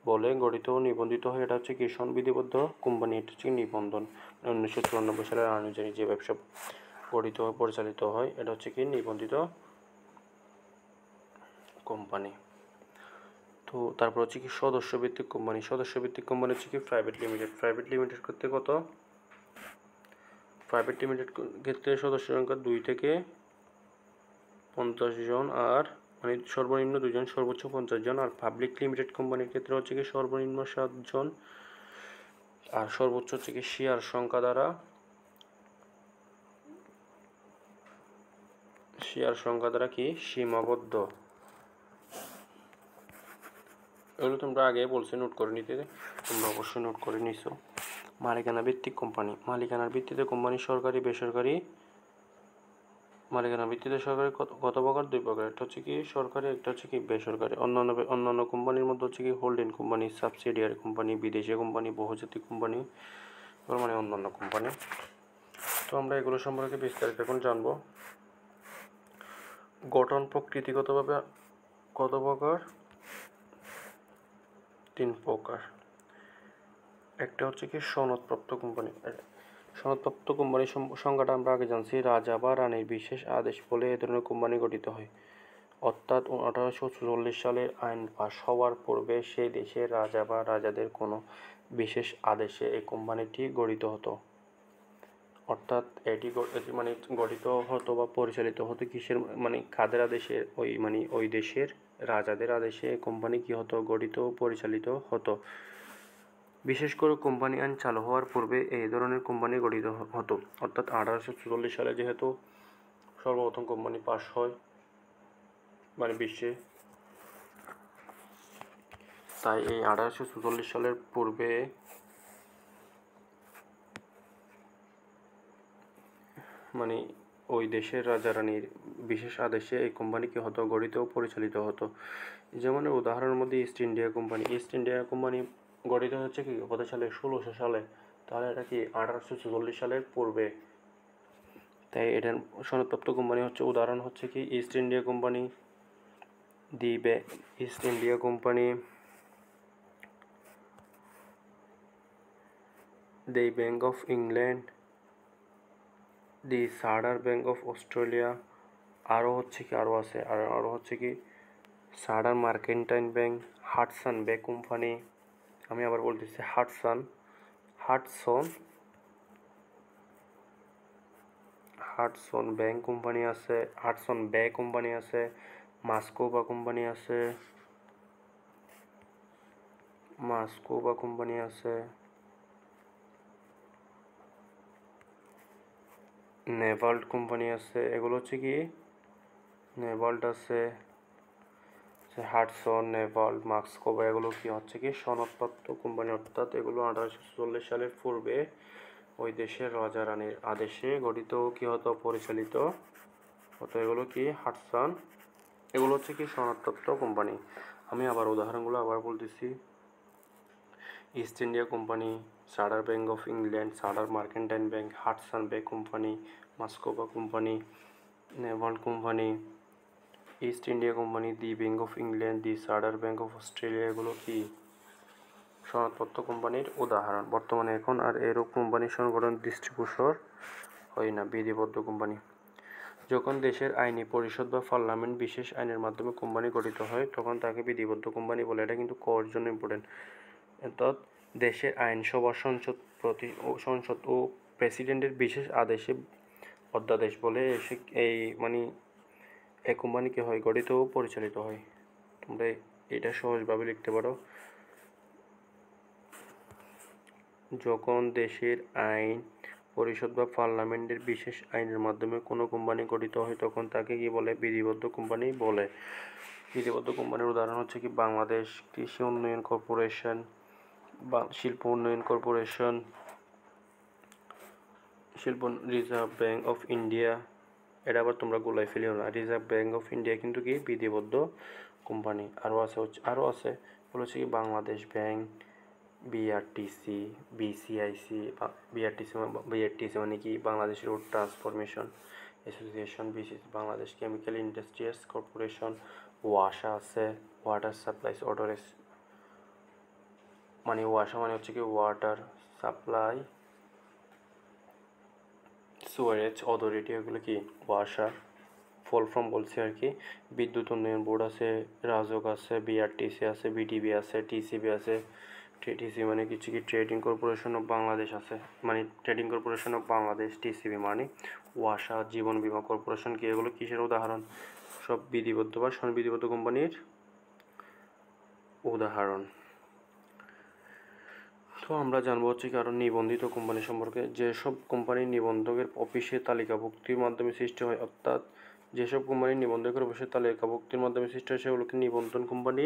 বলে গঠিত ও নিবন্ধিত হয়, এটা হচ্ছে কি সংবিধিবদ্ধ কোম্পানি। এটা হচ্ছে নিবন্ধন, 1994 সালের আইন অনুযায়ী যে ব্যবসা গঠিত ও পরিচালিত হয় এটা হচ্ছে কি নিবন্ধিত কোম্পানি। তো তারপর হচ্ছে কি সদস্যভিত্তিক কোম্পানি। সদস্যভিত্তিক কোম্পানি হচ্ছে কি প্রাইভেট লিমিটেড। প্রাইভেট লিমিটেড করতে কত, প্রাইভেট লিমিটেড ক্ষেত্রে সদস্য সংখ্যা 2 থেকে 50 জন, আর মানে সর্বনিম্ন 2 জন, সর্বোচ্চ 50 জন। আর পাবলিক লিমিটেড কোম্পানির ক্ষেত্রে হচ্ছে কি সর্বনিম্ন 7 জন আর সর্বোচ্চ হচ্ছে কি শেয়ার সংখ্যা দ্বারা কি সীমাবদ্ধ। এগুলো তোমরা আগে বলছি নোট করে নিতে, তোমরা অবশ্যই নোট করে নিছো। মালিকানা ভিত্তিক কোম্পানি, মালিকানার ভিত্তিতে কোম্পানি সরকারি বেসরকারি। মালিকানা ভিত্তিতে সরকারি কত প্রকার? 2 প্রকার, একটা হচ্ছে কি সরকারি, একটা হচ্ছে কি বেসরকারি। অন্যান্য কোম্পানির মধ্যে হচ্ছে কি হোল্ডিং কোম্পানি, সাবসিডিয়ারি কোম্পানি, বিদেশি কোম্পানি, বহুজাতিক কোম্পানি, মানে অন্যান্য কোম্পানি। তো আমরা এগুলো সম্পর্কে বিস্তারিত এখন জানবো। গঠন প্রকৃতিগতভাবে কত প্রকার? 3 প্রকার। একটা হচ্ছে কি সনদপ্রাপ্ত কোম্পানি। সনদপ্রাপ্ত কোম্পানির সংজ্ঞাটা আমরা আগে জানছি, রাজা বা রানীর বিশেষ আদেশ বলে এ ধরনের কোম্পানি গঠিত হয়। অর্থাৎ 1844 সালের আইন পাস হওয়ার পূর্বে সেই দেশের রাজা বা রাজাদের কোনো বিশেষ আদেশে এই কোম্পানিটি গঠিত হতো। অর্থাৎ এটি মানে গঠিত হতো বা পরিচালিত হতো কিসের, মানে কাদের আদেশে? ওই দেশের রাজাদের আদেশে এই কোম্পানি কি হতো? গঠিত ও পরিচালিত হতো। বিশেষ করে কোম্পানি আইন চালু হওয়ার পূর্বে এই ধরনের কোম্পানি গঠিত হতো। অর্থাৎ 1844 সালে যেহেতু সর্বপ্রথম কোম্পানি পাস হয় মানে বিশ্বে, তাই এই 1844 সালের পূর্বে মানে ওই দেশের রাজা রানীর বিশেষ আদেশে এই কোম্পানি কি হতো? গঠিত ও পরিচালিত হতো। যেমন উদাহরণের মধ্যে east India company. East India company গঠিত হচ্ছে কি কত সালে? 1600 সালে। তাহলে এটা কি 1844 সালের পূর্বে। তাই এটার সনদপ্রাপ্ত কোম্পানি হচ্ছে, উদাহরণ হচ্ছে কি East India company, East India company, the bank of England, the chartered bank of Australia, আরও হচ্ছে কি chartered mercantile bank, Hudson Bay company. আমি আবার বলতেছি হাডসন ব্যাংক কোম্পানি আছে, হাডসন বে কোম্পানি আছে, মাস্কোবা কোম্পানি আছে, নেভাল্ট কোম্পানি আছে। এগুলো হচ্ছে কি নেভাল্ট আছে, হাডসন, নেভাল্ট, মাস্কোবা, এগুলো কি হচ্ছে কি সনদপ্রাপ্ত কোম্পানি। অর্থাৎ এগুলো 1844 সালের পূর্বে ওই দেশের রাজা রানীর আদেশে গঠিত কি হতো? পরিচালিত হতো। এগুলো কি হাডসন, এগুলো হচ্ছে কি সনদপ্রাপ্ত কোম্পানি। আমি আবার উদাহরণগুলো আবার বলতেছি। East India company, chartered bank of England, chartered mercantile bank, Hudson Bay company, Muscovy company, নেভাল্ট company, East India company, the bank of England, the chartered bank of Australia, এগুলো কি সনদপ্রাপ্ত কোম্পানির উদাহরণ। বর্তমানে এখন আর এরূপ কোম্পানির সংগঠন দৃষ্টিগোচর হয় না। বিধিবদ্ধ কোম্পানি, যখন দেশের আইনি পরিষদ বা পার্লামেন্ট বিশেষ আইনের মাধ্যমে কোম্পানি গঠিত হয় তখন তাকে বিধিবদ্ধ কোম্পানি বলে। এটা কিন্তু কর জন্য ইম্পর্টেন্ট। অর্থাৎ দেশের আইনসভা, সংসদ ও প্রেসিডেন্টের বিশেষ আদেশে অধ্যাদেশ বলে এই এই কোম্পানি কি হয়? গঠিত ও পরিচালিত হয়। তোমরা এটা সহজভাবে লিখতে পারো। যখন দেশের আইন পরিষদ বা পার্লামেন্টের বিশেষ আইনের মাধ্যমে কোনো কোম্পানি গঠিত হয় তখন তাকে কি বলে? বিধিবদ্ধ কোম্পানি বলে। বিধিবদ্ধ কোম্পানির উদাহরণ হচ্ছে কি বাংলাদেশ কৃষি উন্নয়ন কর্পোরেশন, শিল্প উন্নয়ন corporation, reserve bank of India. এটা আবার তোমরা গোলাই ফেলিও না, রিজার্ভ ব্যাংক অফ ইন্ডিয়া কিন্তু কি বিধিবদ্ধ কোম্পানি। আরও আছে বলেছে কি Bangladesh bank, BRTC, BCIC, BRTC মানে কি Bangladesh road transformation association, BCC Bangladesh chemical industries corporation, ওয়াসা আছে, ওয়াটার সাপ্লাইস অর্ডারেস মানে ওয়াসা মানে হচ্ছে কি ওয়াটার সাপ্লাই সুয়ারেজ অথরিটি, এগুলো কি ওয়াসা ফুল ফর্ম বলছি আর কি। বিদ্যুৎ উন্নয়ন বোর্ড আছে, রাজক আছে, বিআরটিসি আছে, বিটিবি আছে, টিসিবি আছে। টিসি মানে কিছু কি ট্রেডিং কর্পোরেশন অফ বাংলাদেশ আছে, মানে trading corporation of Bangladesh. TCB মানে ওয়াসা, জীবন বীমা কর্পোরেশন কি, এগুলো কিসের উদাহরণ? সব বিধিবদ্ধ বা সংবিধিবদ্ধ কোম্পানির উদাহরণ। তো আমরা জানবো হচ্ছে কারণ নিবন্ধিত কোম্পানি সম্পর্কে। যেসব কোম্পানি নিবন্ধকের অফিসে তালিকাভুক্তির মাধ্যমে সৃষ্টি হয়, অর্থাৎ যেসব কোম্পানি নিবন্ধকের অবশ্যই তালিকাভুক্তির মাধ্যমে সৃষ্টি হয় সেগুলোকে নিবন্ধন কোম্পানি।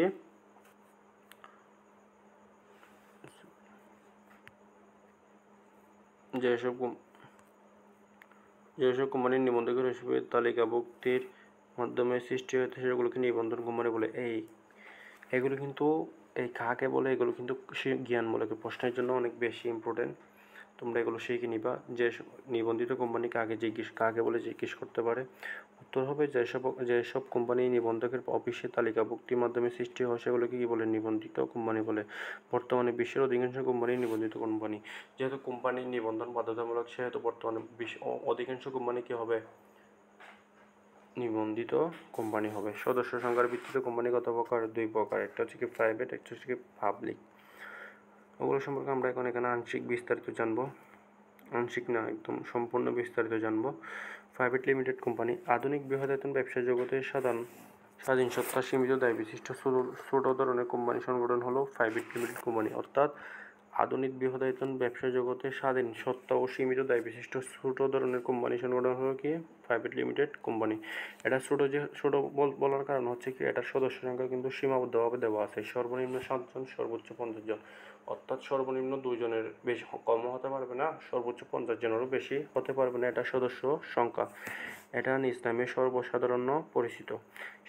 যেসব কোম্পানির নিবন্ধকের হিসেবে তালিকাভুক্তির মাধ্যমে সৃষ্টি হয়েছে সেগুলোকে নিবন্ধন কোম্পানি বলে। এগুলো কিন্তু এই কাকে বলে এগুলো কিন্তু জ্ঞানমূলক প্রশ্নের জন্য অনেক বেশি ইম্পর্টেন্ট। তোমরা এগুলো শিখে নিবা। যে নিবন্ধিত কোম্পানি কাকে বলে জিজ্ঞেস করতে পারে। উত্তর হবে যেসব কোম্পানি নিবন্ধকের অফিসে তালিকাভুক্তির মাধ্যমে সৃষ্টি হয় সেগুলোকে কি বলে? নিবন্ধিত কোম্পানি বলে। বর্তমানে বিশ্বের অধিকাংশ কোম্পানি নিবন্ধিত কোম্পানি। যেহেতু কোম্পানির নিবন্ধন বাধ্যতামূলক সেহেতু বর্তমানে অধিকাংশ কোম্পানি কি হবে? নিবন্ধিত কোম্পানি হবে। সদস্য সংখ্যার ভিত্তিতে কোম্পানি কত প্রকার? 2 প্রকার। একটা হচ্ছে কি প্রাইভেট, একটা হচ্ছে কি পাবলিক। ওগুলো সম্পর্কে আমরা এখন এখানে আংশিক বিস্তারিত জানবো। আংশিক না, একদম সম্পূর্ণ বিস্তারিত জানবো। প্রাইভেট লিমিটেড কোম্পানি আধুনিক বৃহদায়তন ব্যবসা জগতে স্বাধীন সত্তা সীমিত দায় বিশিষ্ট ছোট ধরনের কোম্পানি সংগঠন হলো প্রাইভেট লিমিটেড কোম্পানি। অর্থাৎ আধুনিক বৃহদায়তন ব্যবসা জগতে স্বাধীন সত্তা ও সীমিত দায় বিশিষ্ট ছোট ধরনের কোম্পানি সংগঠন হলো কি? Private limited company. এটা ছোট বলার কারণ হচ্ছে কি এটার সদস্য সংখ্যা কিন্তু সীমাবদ্ধভাবে দেওয়া আছে। সর্বনিম্ন 7 জন, সর্বোচ্চ 50 জন। অর্থাৎ সর্বনিম্ন 2 জনের বেশি কমও হতে পারবে না, সর্বোচ্চ 50 জনেরও বেশি হতে পারবে না। এটা সদস্য সংখ্যা। এটা নিজ নামে সর্বসাধারণ পরিচিত।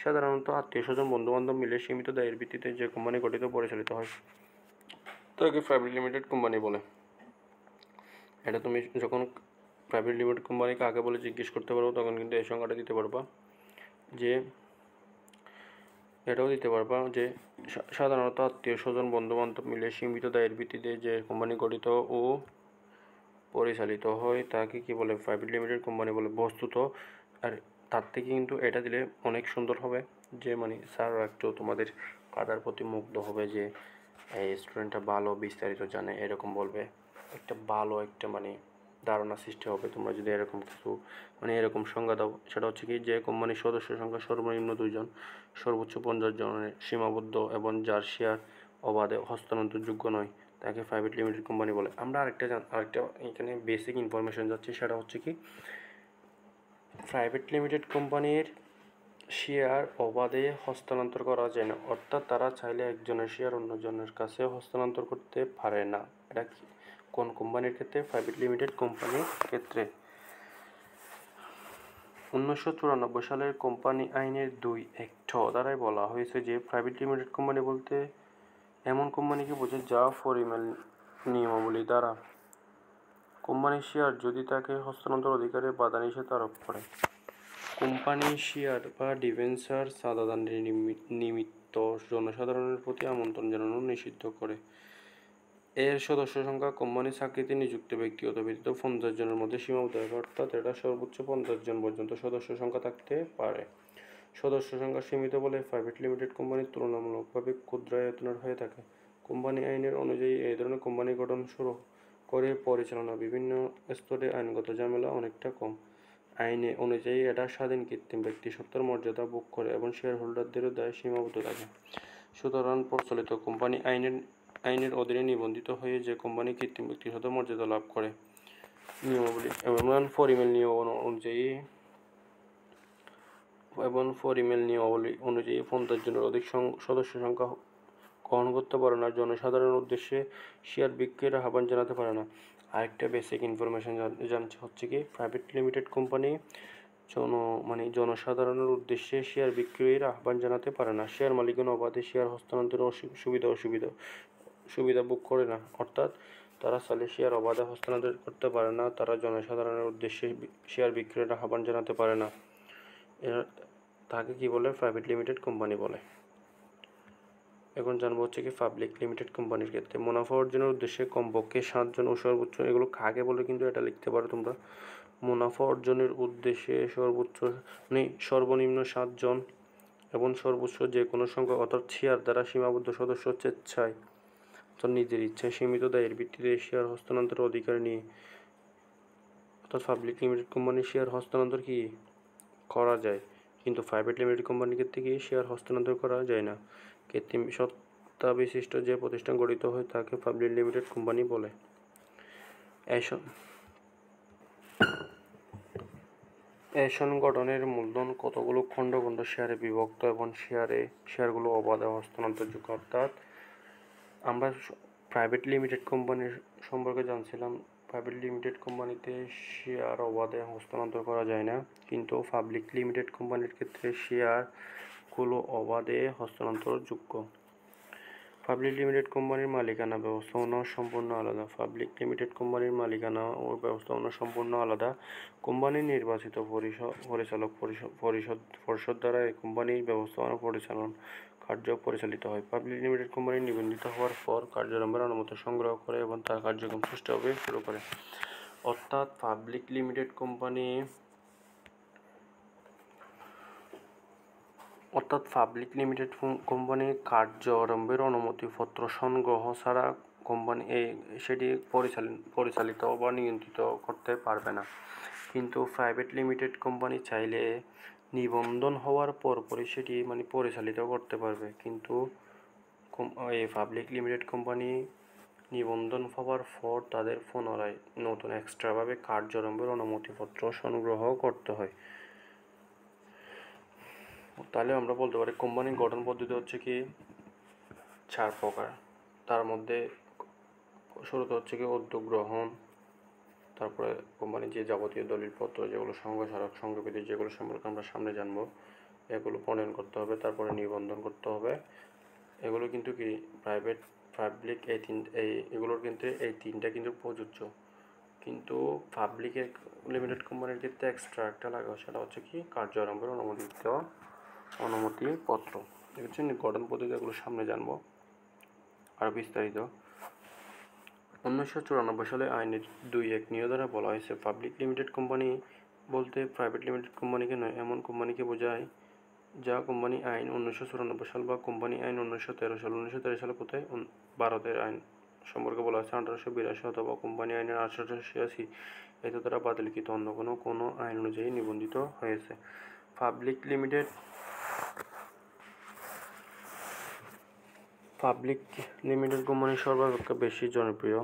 সাধারণত আত্মীয়-স্বজন, বন্ধু-বান্ধব মিলে সীমিত দায়ের ভিত্তিতে যে কোম্পানি গঠিত পরিচালিত হয় তাকে প্রাইভেট লিমিটেড কোম্পানি বলে। এটা তুমি যখন প্রাইভেট লিমিটেড কোম্পানি কাকে বলে জিজ্ঞেস করতে পারবো তখন কিন্তু এই সংখ্যাটা দিতে পারবা, যে এটাও দিতে পারবা যে সাধারণত আত্মীয়-স্বজন, বন্ধু-বান্ধব মিলে সীমিত দায়ের ভিত্তিতে যে কোম্পানি গঠিত ও পরিচালিত হয় তাকে কি বলে? প্রাইভেট লিমিটেড কোম্পানি বলে। বস্তুত আর তার থেকে কিন্তু এটা দিলে অনেক সুন্দর হবে, যে মানে স্যারও একটু তোমাদের কাটার প্রতি মুগ্ধ হবে, যে এই স্টুডেন্টটা ভালো বিস্তারিত জানে এরকম বলবে। একটা ভালো একটা মানে ধারণা সৃষ্টি হবে তোমরা যদি এরকম কিছু মানে এরকম সংজ্ঞা দাও। সেটা হচ্ছে কি, যে কোম্পানির সদস্য সংখ্যা সর্বনিম্ন 2 জন, সর্বোচ্চ 50 জনের সীমাবদ্ধ এবং যার শেয়ার অবাধে হস্তান্তরযোগ্য নয় তাকে প্রাইভেট লিমিটেড কোম্পানি বলে। আমরা আরেকটা এখানে বেসিক ইনফরমেশন যাচ্ছে, সেটা হচ্ছে কি প্রাইভেট লিমিটেড কোম্পানির শেয়ার অবাধে হস্তান্তর করা যায় না। অর্থাৎ তারা চাইলে একজনের শেয়ার অন্যজনের কাছে হস্তান্তর করতে পারে না। এটা কোন কোম্পানির ক্ষেত্রে? প্রাইভেট লিমিটেড কোম্পানির ক্ষেত্রে। 1994 সালের কোম্পানি আইনের 2(1) ধারায় বলা হয়েছে যে প্রাইভেট লিমিটেড কোম্পানি বলতে এমন কোম্পানিকে বোঝায় যা পরিমেল নিয়মাবলী দ্বারা কোম্পানির শেয়ার যদি তাকে হস্তান্তর অধিকারে বাধা নিষেধ আরোপ করে। কোম্পানির শেয়ার বা ডিবেঞ্চার চাঁদাদানের নিমিত্ত জনসাধারণের প্রতি আমন্ত্রণ জানানো নিষিদ্ধ করে। এর সদস্য সংখ্যা কোম্পানির চাকরিতে নিযুক্ত ব্যক্তিগত ব্যতীত 50 জনের মধ্যে সীমাবদ্ধ থাকে। অর্থাৎ এটা সর্বোচ্চ 50 জন পর্যন্ত সদস্য সংখ্যা থাকতে পারে। সদস্য সংখ্যা সীমিত বলে প্রাইভেট লিমিটেড কোম্পানি তুলনামূলকভাবে ক্ষুদ্র আয়তনের হয়ে থাকে। কোম্পানি আইনের অনুযায়ী এই ধরনের কোম্পানি গঠন শুরু করে পরিচালনা বিভিন্ন স্তরে আইনগত ঝামেলা অনেকটা কম। আইনে অনুযায়ী এটা স্বাধীন কৃত্রিম ব্যক্তিসত্তার মর্যাদা ভোগ করে এবং শেয়ার হোল্ডারদেরও দায় সীমাবদ্ধ থাকে। সুতরাং প্রচলিত কোম্পানি আইনের অধীনে নিবন্ধিত হয়ে যে কোম্পানি কৃত্রিম ব্যক্তিসত্তার মর্যাদা লাভ করে নিয়মাবলী এবং পরিমেল নিয়মাবলী অনুযায়ী 50 জনের অধিক সদস্য সংখ্যা গ্রহণ করতে পারে না, জনসাধারণের উদ্দেশ্যে শেয়ার বিক্রির আহ্বান জানাতে পারে না। আরেকটা বেসিক ইনফরমেশন জানছে হচ্ছে কি প্রাইভেট লিমিটেড কোম্পানি জনসাধারণের উদ্দেশ্যে শেয়ার বিক্রির আহ্বান জানাতে পারে না। শেয়ার মালিকগণ অবাধে শেয়ার হস্তান্তরের সুবিধা ভোগ করে না। অর্থাৎ তারা চাইলে শেয়ার অবাধে হস্তান্তর করতে পারে না, তারা জনসাধারণের উদ্দেশ্যে শেয়ার বিক্রির আহ্বান জানাতে পারে না। তাকে কি বলে? প্রাইভেট লিমিটেড কোম্পানি বলে। এখন জানবো হচ্ছে কি পাবলিক লিমিটেড কোম্পানির ক্ষেত্রে মুনাফা অর্জনের উদ্দেশ্যে কমপক্ষে 7 জন ও সর্বোচ্চ, এগুলো কাকে বলে কিন্তু এটা লিখতে পারো তোমরা। মুনাফা অর্জনের উদ্দেশ্যে সর্বনিম্ন 7 জন এবং সর্বোচ্চ যে কোনো সংখ্যা অর্থাৎ শেয়ার দ্বারা সীমাবদ্ধ সদস্য স্বেচ্ছায় অর্থাৎ নিজের ইচ্ছায় সীমিত দায়ের ভিত্তিতে শেয়ার হস্তান্তরের অধিকার নিয়ে। অর্থাৎ পাবলিক লিমিটেড কোম্পানির শেয়ার হস্তান্তর কি করা যায়, কিন্তু প্রাইভেট লিমিটেড কোম্পানির ক্ষেত্রে কি শেয়ার হস্তান্তর করা যায় না। কৃত্রিম সত্তা বিশিষ্ট যে প্রতিষ্ঠান গঠিত হয় তাকে পাবলিক লিমিটেড কোম্পানি বলে। এই সংগঠনের মূলধন কতগুলো খণ্ড খণ্ড শেয়ারে বিভক্ত এবং শেয়ারগুলো অবাধে হস্তান্তরযোগ্য। অর্থাৎ আমরা প্রাইভেট লিমিটেড কোম্পানির সম্পর্কে জানছিলাম। প্রাইভেট লিমিটেড কোম্পানিতে শেয়ার অবাধে হস্তান্তর করা যায় না, কিন্তু পাবলিক লিমিটেড কোম্পানির ক্ষেত্রে শেয়ারগুলো অবাধে হস্তান্তরযোগ্য। পাবলিক লিমিটেড কোম্পানির মালিকানা ব্যবস্থাপনা সম্পূর্ণ আলাদা। পাবলিক লিমিটেড কোম্পানির মালিকানা ও ব্যবস্থাপনা সম্পূর্ণ আলাদা। কোম্পানির নির্বাচিত পরিচালক পরিষদ দ্বারা এই কোম্পানির ব্যবস্থাপনা পরিচালন কার্য পরিচালিত হয়। পাবলিক লিমিটেড কোম্পানি নিবন্ধিত হওয়ার পর কার্যারম্ভের অনুমতি সংগ্রহ করে এবং তার কার্যক্রম সুষ্ঠুভাবে শুরু করে। অর্থাৎ পাবলিক লিমিটেড কোম্পানি কার্যারম্ভের অনুমতিপত্র সংগ্রহ ছাড়া সেটি পরিচালিত বা নিয়ন্ত্রিত করতে পারবে না। কিন্তু প্রাইভেট লিমিটেড কোম্পানি চাইলে নিবন্ধন হওয়ার পরপরই সেটি পরিচালিত করতে পারবে। কিন্তু এই পাবলিক লিমিটেড কোম্পানি নিবন্ধন পাওয়ার পর তাদের পুনরায় নতুন এক্সট্রাভাবে কার্যারম্ভের অনুমতিপত্র সংগ্রহ করতে হয়। তাহলে আমরা বলতে পারি কোম্পানির গঠন পদ্ধতি হচ্ছে কি 4 প্রকার। তার মধ্যে শুরুতে হচ্ছে কি উদ্যোগ গ্রহণ, তারপরে কোম্পানির যে যাবতীয় দলিলপত্র যেগুলো সংঘ সংঘবিধি যেগুলো সম্পর্কে আমরা সামনে জানবো, এগুলো প্রণয়ন করতে হবে, তারপরে নিবন্ধন করতে হবে। এগুলো কিন্তু কি পাবলিক এগুলোর কিন্তু এই তিনটা কিন্তু প্রযোজ্য। কিন্তু পাবলিক লিমিটেড কোম্পানির ক্ষেত্রে এক্সট্রা একটা লাগে, সেটা হচ্ছে কি কার্যারম্ভের অনুমতিপত্র। হচ্ছে গঠন পদ্ধতি, এগুলো সামনে জানবো আর বিস্তারিত। 1994 সালে আইনের 2(1) নিয়ম দ্বারা বলা হয়েছে পাবলিক লিমিটেড কোম্পানি বলতে প্রাইভেট লিমিটেড কোম্পানিকে নয়, এমন কোম্পানিকে বোঝায় যা কোম্পানি আইন 1994 সাল বা কোম্পানি আইন 1913 সাল। 1913 সালে কোথায়? ভারতের আইন সম্পর্কে বলা হয়েছে 1882 অথবা কোম্পানি আইনের 1886 এতে দ্বারা বাতিলকৃত অন্য কোনো আইন অনুযায়ী নিবন্ধিত হয়েছে। পাবলিক লিমিটেড কোম্পানি সর্বাপেক্ষা বেশি জনপ্রিয়।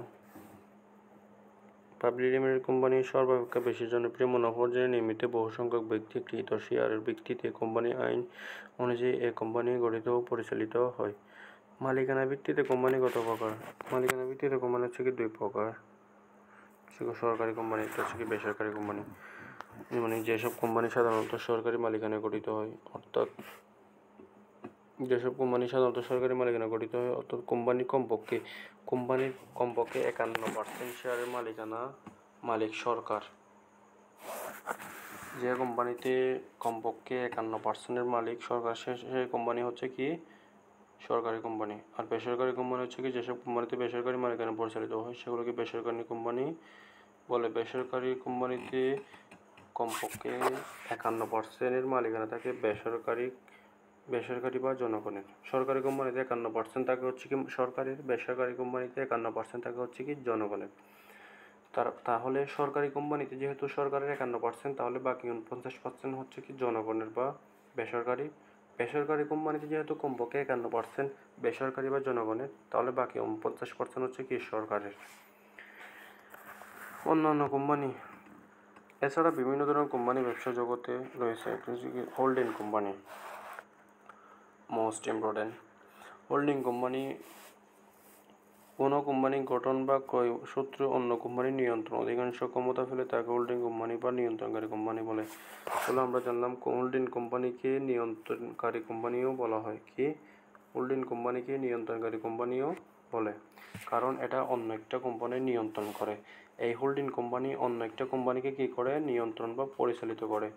পাবলিক লিমিটেড কোম্পানি সর্বাপেক্ষা বেশি জনপ্রিয়। মুনাফা অর্জনে নিমিত্তে বহু সংখ্যক ব্যক্তি কৃত শেয়ারের ভিত্তিতে কোম্পানি আইন অনুযায়ী এই কোম্পানি গঠিত ও পরিচালিত হয়। মালিকানা ভিত্তিতে কোম্পানি কত প্রকার? মালিকানা ভিত্তিতে কোম্পানি হচ্ছে কি 2 প্রকার। সরকারি কোম্পানি, একটা হচ্ছে কি বেসরকারি কোম্পানি। যেসব কোম্পানি সাধারণত সরকারি মালিকানায় গঠিত হয়, অর্থাৎ কোম্পানির কমপক্ষে 51% শেয়ারের মালিক সরকার। যে কোম্পানিতে কমপক্ষে 51% মালিক সরকার, সেই কোম্পানি হচ্ছে কি সরকারি কোম্পানি। আর বেসরকারি কোম্পানি হচ্ছে কি যেসব কোম্পানিতে বেসরকারি মালিকানা পরিচালিত হয় সেগুলোকে বেসরকারি কোম্পানি বলে। বেসরকারি কোম্পানিতে কমপক্ষে 51% মালিকানা থাকে বেসরকারি বা জনগণের। সরকারি কোম্পানিতে 51% থাকে হচ্ছে কি সরকারের, বেসরকারি কোম্পানিতে 51% থাকে হচ্ছে কি জনগণের। তাহলে সরকারি কোম্পানিতে যেহেতু সরকারের 51%, তাহলে বাকি 49% হচ্ছে কি জনগণের বা বেসরকারি। বেসরকারি কোম্পানিতে যেহেতু কমপক্ষে 51% বেসরকারি বা জনগণের, তাহলে বাকি 49% হচ্ছে কি সরকারের। অন্যান্য কোম্পানি এছাড়া বিভিন্ন ধরনের কোম্পানি ব্যবসা জগতে রয়েছে। Holding company most important. Holding company কোনো কোম্পানির গঠন বা ক্রয় সূত্রে অন্য কোম্পানির নিয়ন্ত্রণ অধিকাংশ ক্ষমতা ফেলে তাকে হোল্ডিং কোম্পানি বা নিয়ন্ত্রণকারী কোম্পানি বলে। তাহলে আমরা জানলাম হোল্ডিং কোম্পানিকে নিয়ন্ত্রণকারী কোম্পানিও বলা হয়। কি হোল্ডিং কোম্পানিকে নিয়ন্ত্রণকারী কোম্পানিও বলে, কারণ এটা অন্য একটা কোম্পানি নিয়ন্ত্রণ করে। এই হোল্ডিং কোম্পানি অন্য একটা কোম্পানিকে কি করে? নিয়ন্ত্রণ বা পরিচালিত করে।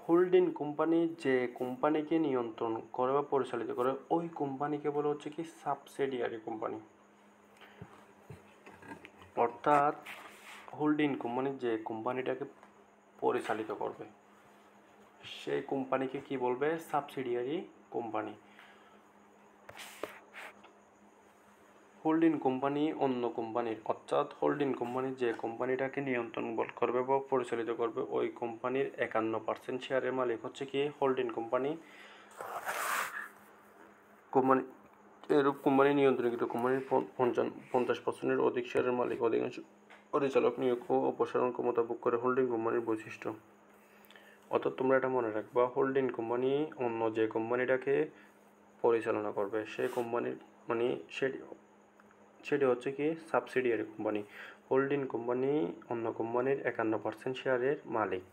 হোল্ডিং কোম্পানি যে কোম্পানিকে নিয়ন্ত্রণ করে বা পরিচালিত করে ওই কোম্পানিকে বলে হচ্ছে কি সাবসিডিয়ারি কোম্পানি। অর্থাৎ হোল্ডিং কোম্পানি যে কোম্পানিটাকে পরিচালিত করবে সেই কোম্পানিকে কি বলবে? Subsidiary company. হোল্ডিং কোম্পানি অন্য কোম্পানির, অর্থাৎ হোল্ডিং কোম্পানি যে কোম্পানিটাকে নিয়ন্ত্রণ করবে বা পরিচালিত করবে ওই কোম্পানির 51% শেয়ারের মালিক হচ্ছে কি হোল্ডিং কোম্পানি। এরূপ কোম্পানি নিয়ন্ত্রণকৃত কোম্পানির 50%-এর অধিক শেয়ারের মালিক অধিকাংশ পরিচালক নিয়োগ ও অপসারণ ক্ষমতা ভোগ করে। হোল্ডিং কোম্পানির বৈশিষ্ট্য। অর্থাৎ তোমরা এটা মনে রাখবা, হোল্ডিং কোম্পানি অন্য যে কোম্পানিটাকে পরিচালনা করবে সেই কোম্পানির মানে সেটি হচ্ছে কি সাবসিডিয়ারি কোম্পানি। হোল্ডিং কোম্পানি অন্য কোম্পানির 51% শেয়ারের মালিক।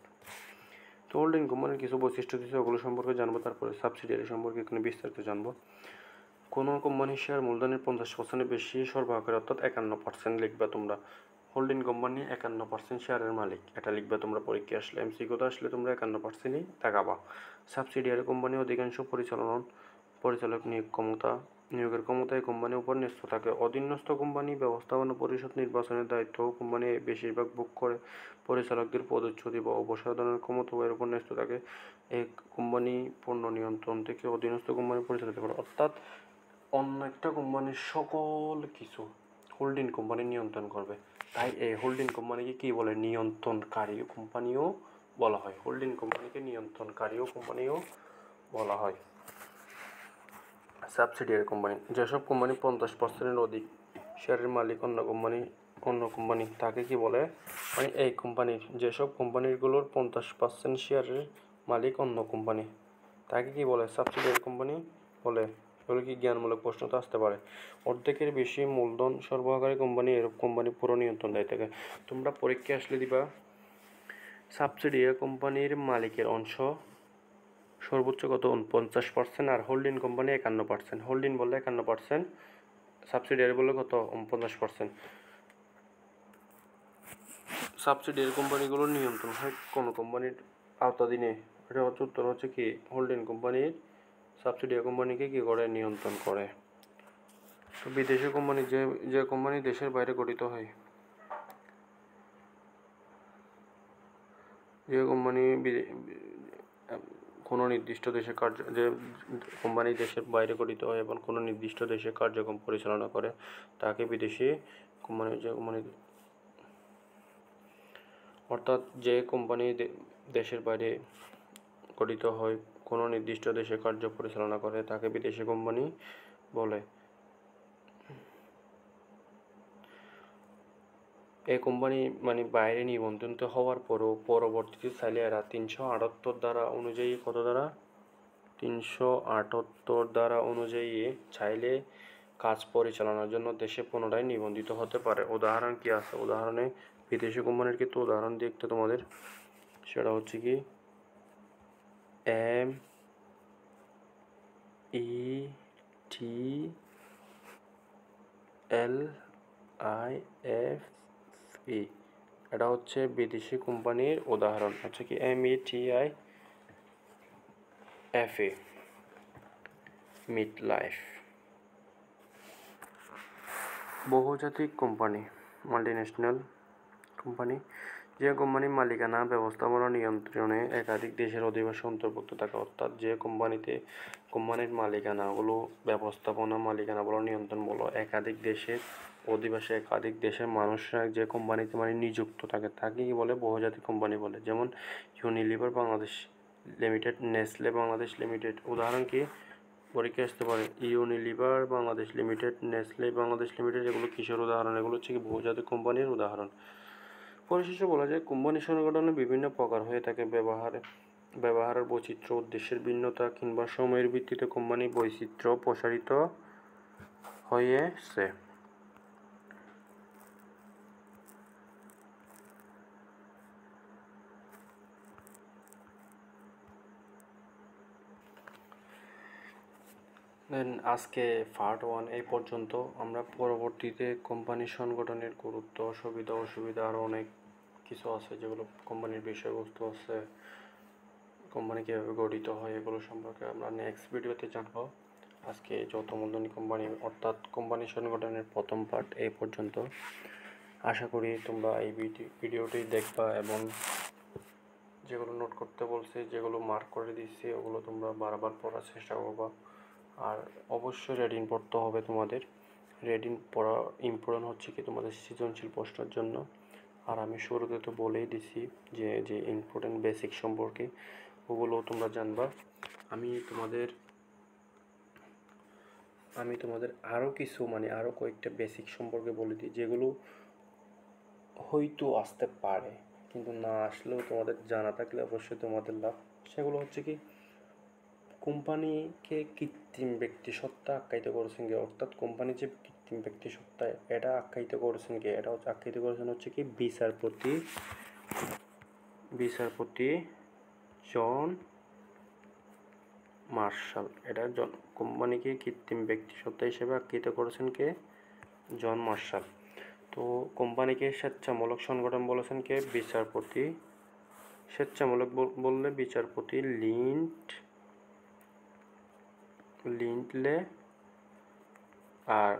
তো হোল্ডিং কোম্পানির কিছু বৈশিষ্ট্য দিচ্ছে, ওগুলো সম্পর্কে জানবো, তারপরে সাবসিডিয়ারি সম্পর্কে এখানে বিস্তারিত জানবো। কোনো কোম্পানির শেয়ার মূলধনের 50%-এর বেশি সরবরাহ করে, অর্থাৎ 51% লিখবা তোমরা। হোল্ডিং কোম্পানি 51% শেয়ারের মালিক, এটা লিখবা তোমরা পরীক্ষা আসলে, এমসিকিউতে আসলে তোমরা 51%ই দেখাবা। সাবসিডিয়ারি কোম্পানি অধিকাংশ পরিচালক নিয়োগের ক্ষমতা এই কোম্পানির উপর ন্যস্ত থাকে। অধীনস্থ কোম্পানি ব্যবস্থাপনা পরিষদ নির্বাচনের দায়িত্ব কোম্পানি বেশিরভাগ ভোগ করে। পরিচালকদের পদচ্যুতি বা অবসর ক্ষমতা এর উপর ন্যস্ত থাকে। এই কোম্পানি পূর্ণ নিয়ন্ত্রণ থেকে অধীনস্থ কোম্পানি পরিচালিত করে, অর্থাৎ অন্য একটা কোম্পানির সকল কিছু হোল্ডিং কোম্পানি নিয়ন্ত্রণ করবে। তাই এই হোল্ডিং কোম্পানিকে কী বলে? নিয়ন্ত্রণকারী কোম্পানিও বলা হয়। হোল্ডিং কোম্পানিকে নিয়ন্ত্রণকারীও কোম্পানিও বলা হয়। সাবসিডিয়ারি কোম্পানি, যেসব কোম্পানি 50%-এর অধিক শেয়ারের মালিক অন্য কোম্পানি তাকে কি বলে? মানে এই কোম্পানির যেসব কোম্পানিগুলোর 50% শেয়ারের মালিক অন্য কোম্পানি তাকে কি বলে? সাবসিডিয়ারি কোম্পানি বলে। এগুলো কি জ্ঞানমূলক প্রশ্ন তো আসতে পারে। অর্ধেকের বেশি মূলধন সরবরাহকারী কোম্পানি এরূপ কোম্পানি পুরো নিয়ন্ত্রণ দেয় থাকে। তোমরা পরীক্ষা আসলে দিবা সাবসিডিয়ারি কোম্পানির মালিকের অংশ সর্বোচ্চ কত? 49%, আর হোল্ডিং কোম্পানি 51%। হোল্ডিং বললে 51%, সাবসিডিয়ারি বললে কত? 50%। সাবসিডিয়ারি কোম্পানিগুলোর নিয়ন্ত্রণ হয় কোনো কোম্পানির আওতাধীনে? এটা হচ্ছে উত্তর হচ্ছে কি হোল্ডিং কোম্পানির সাবসিডিয়ারি কোম্পানিকে কী করে? নিয়ন্ত্রণ করে। তো বিদেশি কোম্পানি, যে কোম্পানি দেশের বাইরে গঠিত হয়, যে কোম্পানি কোনো নির্দিষ্ট দেশে যে কোম্পানি দেশের বাইরে গঠিত হয় এবং কোনো নির্দিষ্ট দেশে কার্যক্রম পরিচালনা করে তাকে বিদেশি কোম্পানি। অর্থাৎ যে কোম্পানি দেশের বাইরে গঠিত হয়, কোনো নির্দিষ্ট দেশে কার্য পরিচালনা করে তাকে বিদেশি কোম্পানি বলে। এই কোম্পানি বাইরে নিবন্ধিত হওয়ার পরও পরবর্তীতে চাইলে এরা 378 ধারা অনুযায়ী চাইলে কাজ পরিচালনার জন্য দেশে পুনরায় নিবন্ধিত হতে পারে। উদাহরণ কি আছে? উদাহরণে বিদেশি কোম্পানির কিন্তু উদাহরণ দিয়ে একটা তোমাদের, সেটা হচ্ছে কি METLIFE, এটা হচ্ছে বিদেশি কোম্পানির উদাহরণ, হচ্ছে কি METIFE, মিটলাইফ। বহুজাতিক কোম্পানি, মাল্টিন্যাশনাল কোম্পানি, যে কোম্পানির মালিকানা ব্যবস্থাপনা নিয়ন্ত্রণে একাধিক দেশের অধিবাসী অন্তর্ভুক্ত থাকে। অর্থাৎ যে কোম্পানির মালিকানাগুলো মালিকানাগুলো নিয়ন্ত্রণ বলো একাধিক দেশের অধিবাসী, একাধিক দেশের মানুষরা যে কোম্পানিতে নিযুক্ত থাকে তাকে কি বলে? বহুজাতিক কোম্পানি বলে। যেমন Unilever Bangladesh limited, Nestle Bangladesh limited. উদাহরণ কি পরীক্ষা আসতে পারে? Unilever Bangladesh limited, Nestle Bangladesh limited, এগুলো কিসের উদাহরণ? এগুলো হচ্ছে কি বহুজাতিক কোম্পানির উদাহরণ। পরিশেষে বলা যায় কোম্পানি সংগঠনে বিভিন্ন প্রকার হয়ে থাকে। ব্যবহারের বৈচিত্র্য, উদ্দেশ্যের ভিন্নতা কিংবা সময়ের ভিত্তিতে কোম্পানি বৈচিত্র্য প্রসারিত হয়েছে। আজকে পার্ট 1 এই পর্যন্ত। আমরা পরবর্তীতে কোম্পানি সংগঠনের গুরুত্ব, সুবিধা অসুবিধা আরও অনেক কিছু আছে যেগুলো কোম্পানির বিষয়বস্তু আছে, কোম্পানি কীভাবে গঠিত হয়, এগুলো সম্পর্কে আমরা নেক্সট ভিডিওতে জানবো। আজকে যৌথ মূলধনী কোম্পানি অর্থাৎ কোম্পানি সংগঠনের প্রথম পার্ট এই পর্যন্ত। আশা করি তোমরা এই ভিডিওটি দেখবা এবং যেগুলো নোট করতে বলছি, যেগুলো মার্ক করে দিচ্ছি, ওগুলো তোমরা বারবার পড়ার চেষ্টা করবা। আর অবশ্যই রিডিং পড়তে হবে তোমাদের। রিডিং পড়া ইম্পর্টেন্ট হচ্ছে কি তোমাদের সৃজনশীল প্রশ্নের জন্য। আর আমি শুরুতে তো বলেই দিছি যে ইম্পর্টেন্ট বেসিক সম্পর্কে, ওগুলো তোমরা জানবা। আমি তোমাদের আরও কিছু আরও কয়েকটা বেসিক সম্পর্কে বলে দিই, যেগুলো হয়তো আসতে পারে, কিন্তু না আসলেও তোমাদের জানা থাকলে অবশ্যই তোমাদের লাভ। সেগুলো হচ্ছে কি, কোম্পানিকে কৃত্রিম ব্যক্তিসত্তা আখ্যায়িত করেছেন কে, অর্থাৎ কোম্পানি যে কৃত্রিম ব্যক্তিসত্তা এটা আখ্যায়িত করেছেন কে, এটা আখ্যায়িত করেছেন হচ্ছে কি বিচারপতি জন মার্শাল। এটা কোম্পানিকে কৃত্রিম ব্যক্তিসত্তা হিসেবে আখ্যায়িত করেছেন কে, জন মার্শাল। তো কোম্পানিকে স্বেচ্ছামূলক সংগঠন বলেছেন কে, বিচারপতি। স্বেচ্ছামূলক বললে বিচারপতি লিন্ডলে, আর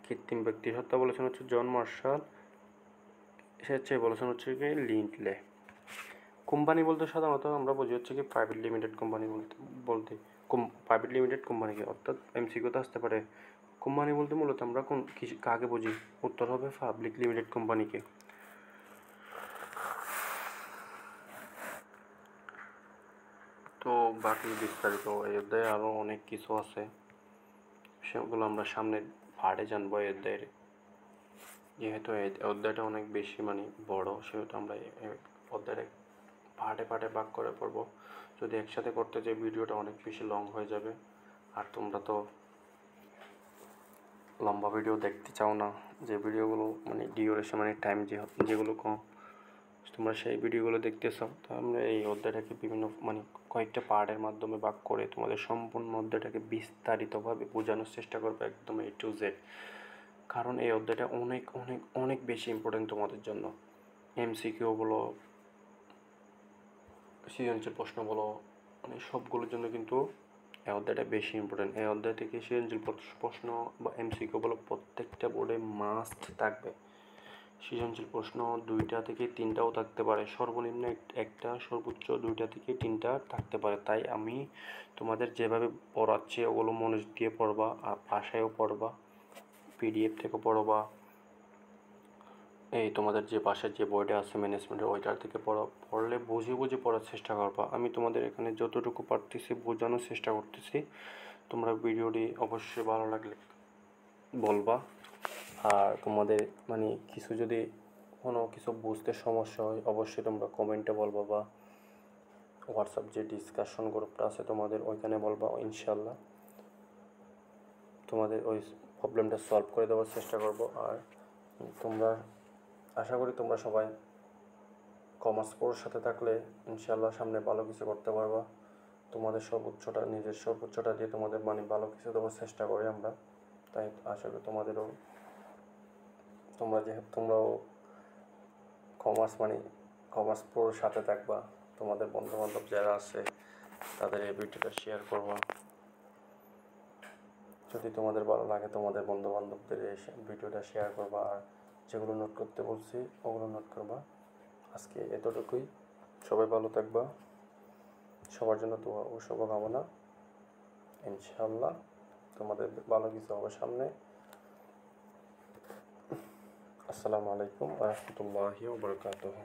কৃত্রিম ব্যক্তিসত্তা বলেছেন হচ্ছে জন মার্শাল, স্বেচ্ছায় বলেছেন হচ্ছে কি লিন্ডলে। কোম্পানি বলতে সাধারণত আমরা বুঝি হচ্ছে কি প্রাইভেট লিমিটেড কোম্পানি বলতে প্রাইভেট লিমিটেড কোম্পানিকে, অর্থাৎ এমসিকিউতে আসতে পারে কোম্পানি বলতে মূলত আমরা কাকে বুঝি, উত্তর হবে পাবলিক লিমিটেড কোম্পানিকে। তো বাকি বিস্তারিত এই অধ্যায়ে আরও অনেক কিছু আছে, সেগুলো আমরা সামনে পার্টে জানবো। এই অধ্যায়ের যেহেতু এই অধ্যায়টা অনেক বেশি বড়, সেহেতু আমরা অধ্যায়ের পার্টে ভাগ করে পড়বো। যদি একসাথে করতে যাই ভিডিওটা অনেক বেশি লং হয়ে যাবে, আর তোমরা তো লম্বা ভিডিও দেখতে চাও না, যে ভিডিওগুলো ডিউরেশন টাইম যেগুলো কম, তোমরা সেই ভিডিওগুলো দেখতে চাও। তো আমরা এই অধ্যায়টাকে বিভিন্ন কয়েকটা পার্টের মাধ্যমে ভাগ করে তোমাদের সম্পূর্ণ অধ্যায়টাকে বিস্তারিতভাবে বোঝানোর চেষ্টা করবো, একদম A to Z। কারণ এই অধ্যায়টা অনেক অনেক অনেক বেশি ইম্পর্টেন্ট তোমাদের জন্য। এমসিকিউ বলো, সৃজনশীল প্রশ্ন বলো, সবগুলোর জন্য কিন্তু এই অধ্যায়টা বেশি ইম্পর্টেন্ট। এই অধ্যায় থেকে সৃজনশীল প্রশ্ন বা এমসিকিউ বলো প্রত্যেকটা বোর্ডে মাস্ট থাকবে। সৃজনশীল প্রশ্ন 2টা থেকে 3টাও থাকতে পারে, সর্বনিম্ন একটা, সর্বোচ্চ 2টা থেকে 3টা থাকতে পারে। তাই আমি তোমাদের যেভাবে পড়াচ্ছি ওগুলো মনোযোগ দিয়ে পড়বা, আর ভাষায়ও পড়বা, PDF থেকে পড়বা, এই তোমাদের যে পাশের যে বইটা আছে ম্যানেজমেন্টের ওইটার থেকে পড়লে বুঝে পড়ার চেষ্টা করবা। আমি তোমাদের এখানে যতটুকু পারতেছি বোঝানোর চেষ্টা করতেছি। তোমরা ভিডিওটি অবশ্যই ভালো লাগলে বলবা, আর তোমাদের কিছু যদি কোনো কিছু বুঝতে সমস্যা হয় অবশ্যই তোমরা কমেন্টে বলবা, বা হোয়াটসঅ্যাপ যে ডিসকাশন গ্রুপটা আছে তোমাদের ওইখানে বলবা। ইনশাল্লাহ তোমাদের ওই প্রবলেমটা সলভ করে দেওয়ার চেষ্টা করব। আর তোমরা আশা করি তোমরা সবাই কমার্স পড়ার সাথে থাকলে ইনশাল্লাহ সামনে ভালো কিছু করতে পারবা। তোমাদের নিজের সর্বোচ্চটা দিয়ে তোমাদের ভালো কিছু দেওয়ার চেষ্টা করি আমরা। তাই আশা করি তোমরাও কমার্স পড়ার সাথে থাকবা। তোমাদের বন্ধুবান্ধব যারা আছে তাদের এই ভিডিওটা শেয়ার করবা। যদি তোমাদের ভালো লাগে তোমাদের বন্ধুবান্ধবদের এই ভিডিওটা শেয়ার করবা, আর যেগুলো নোট করতে বলছি ওগুলো নোট করবা। আজকে এতটুকুই, সবাই ভালো থাকবা, সবার জন্য দোয়া ও শুভকামনা। ইনশাআল্লাহ তোমাদের ভালো কিছু হবে সামনে। আসসালামু আলাইকুম ওয়া রাহমাতুল্লাহি ওয়া বারাকাতুহু।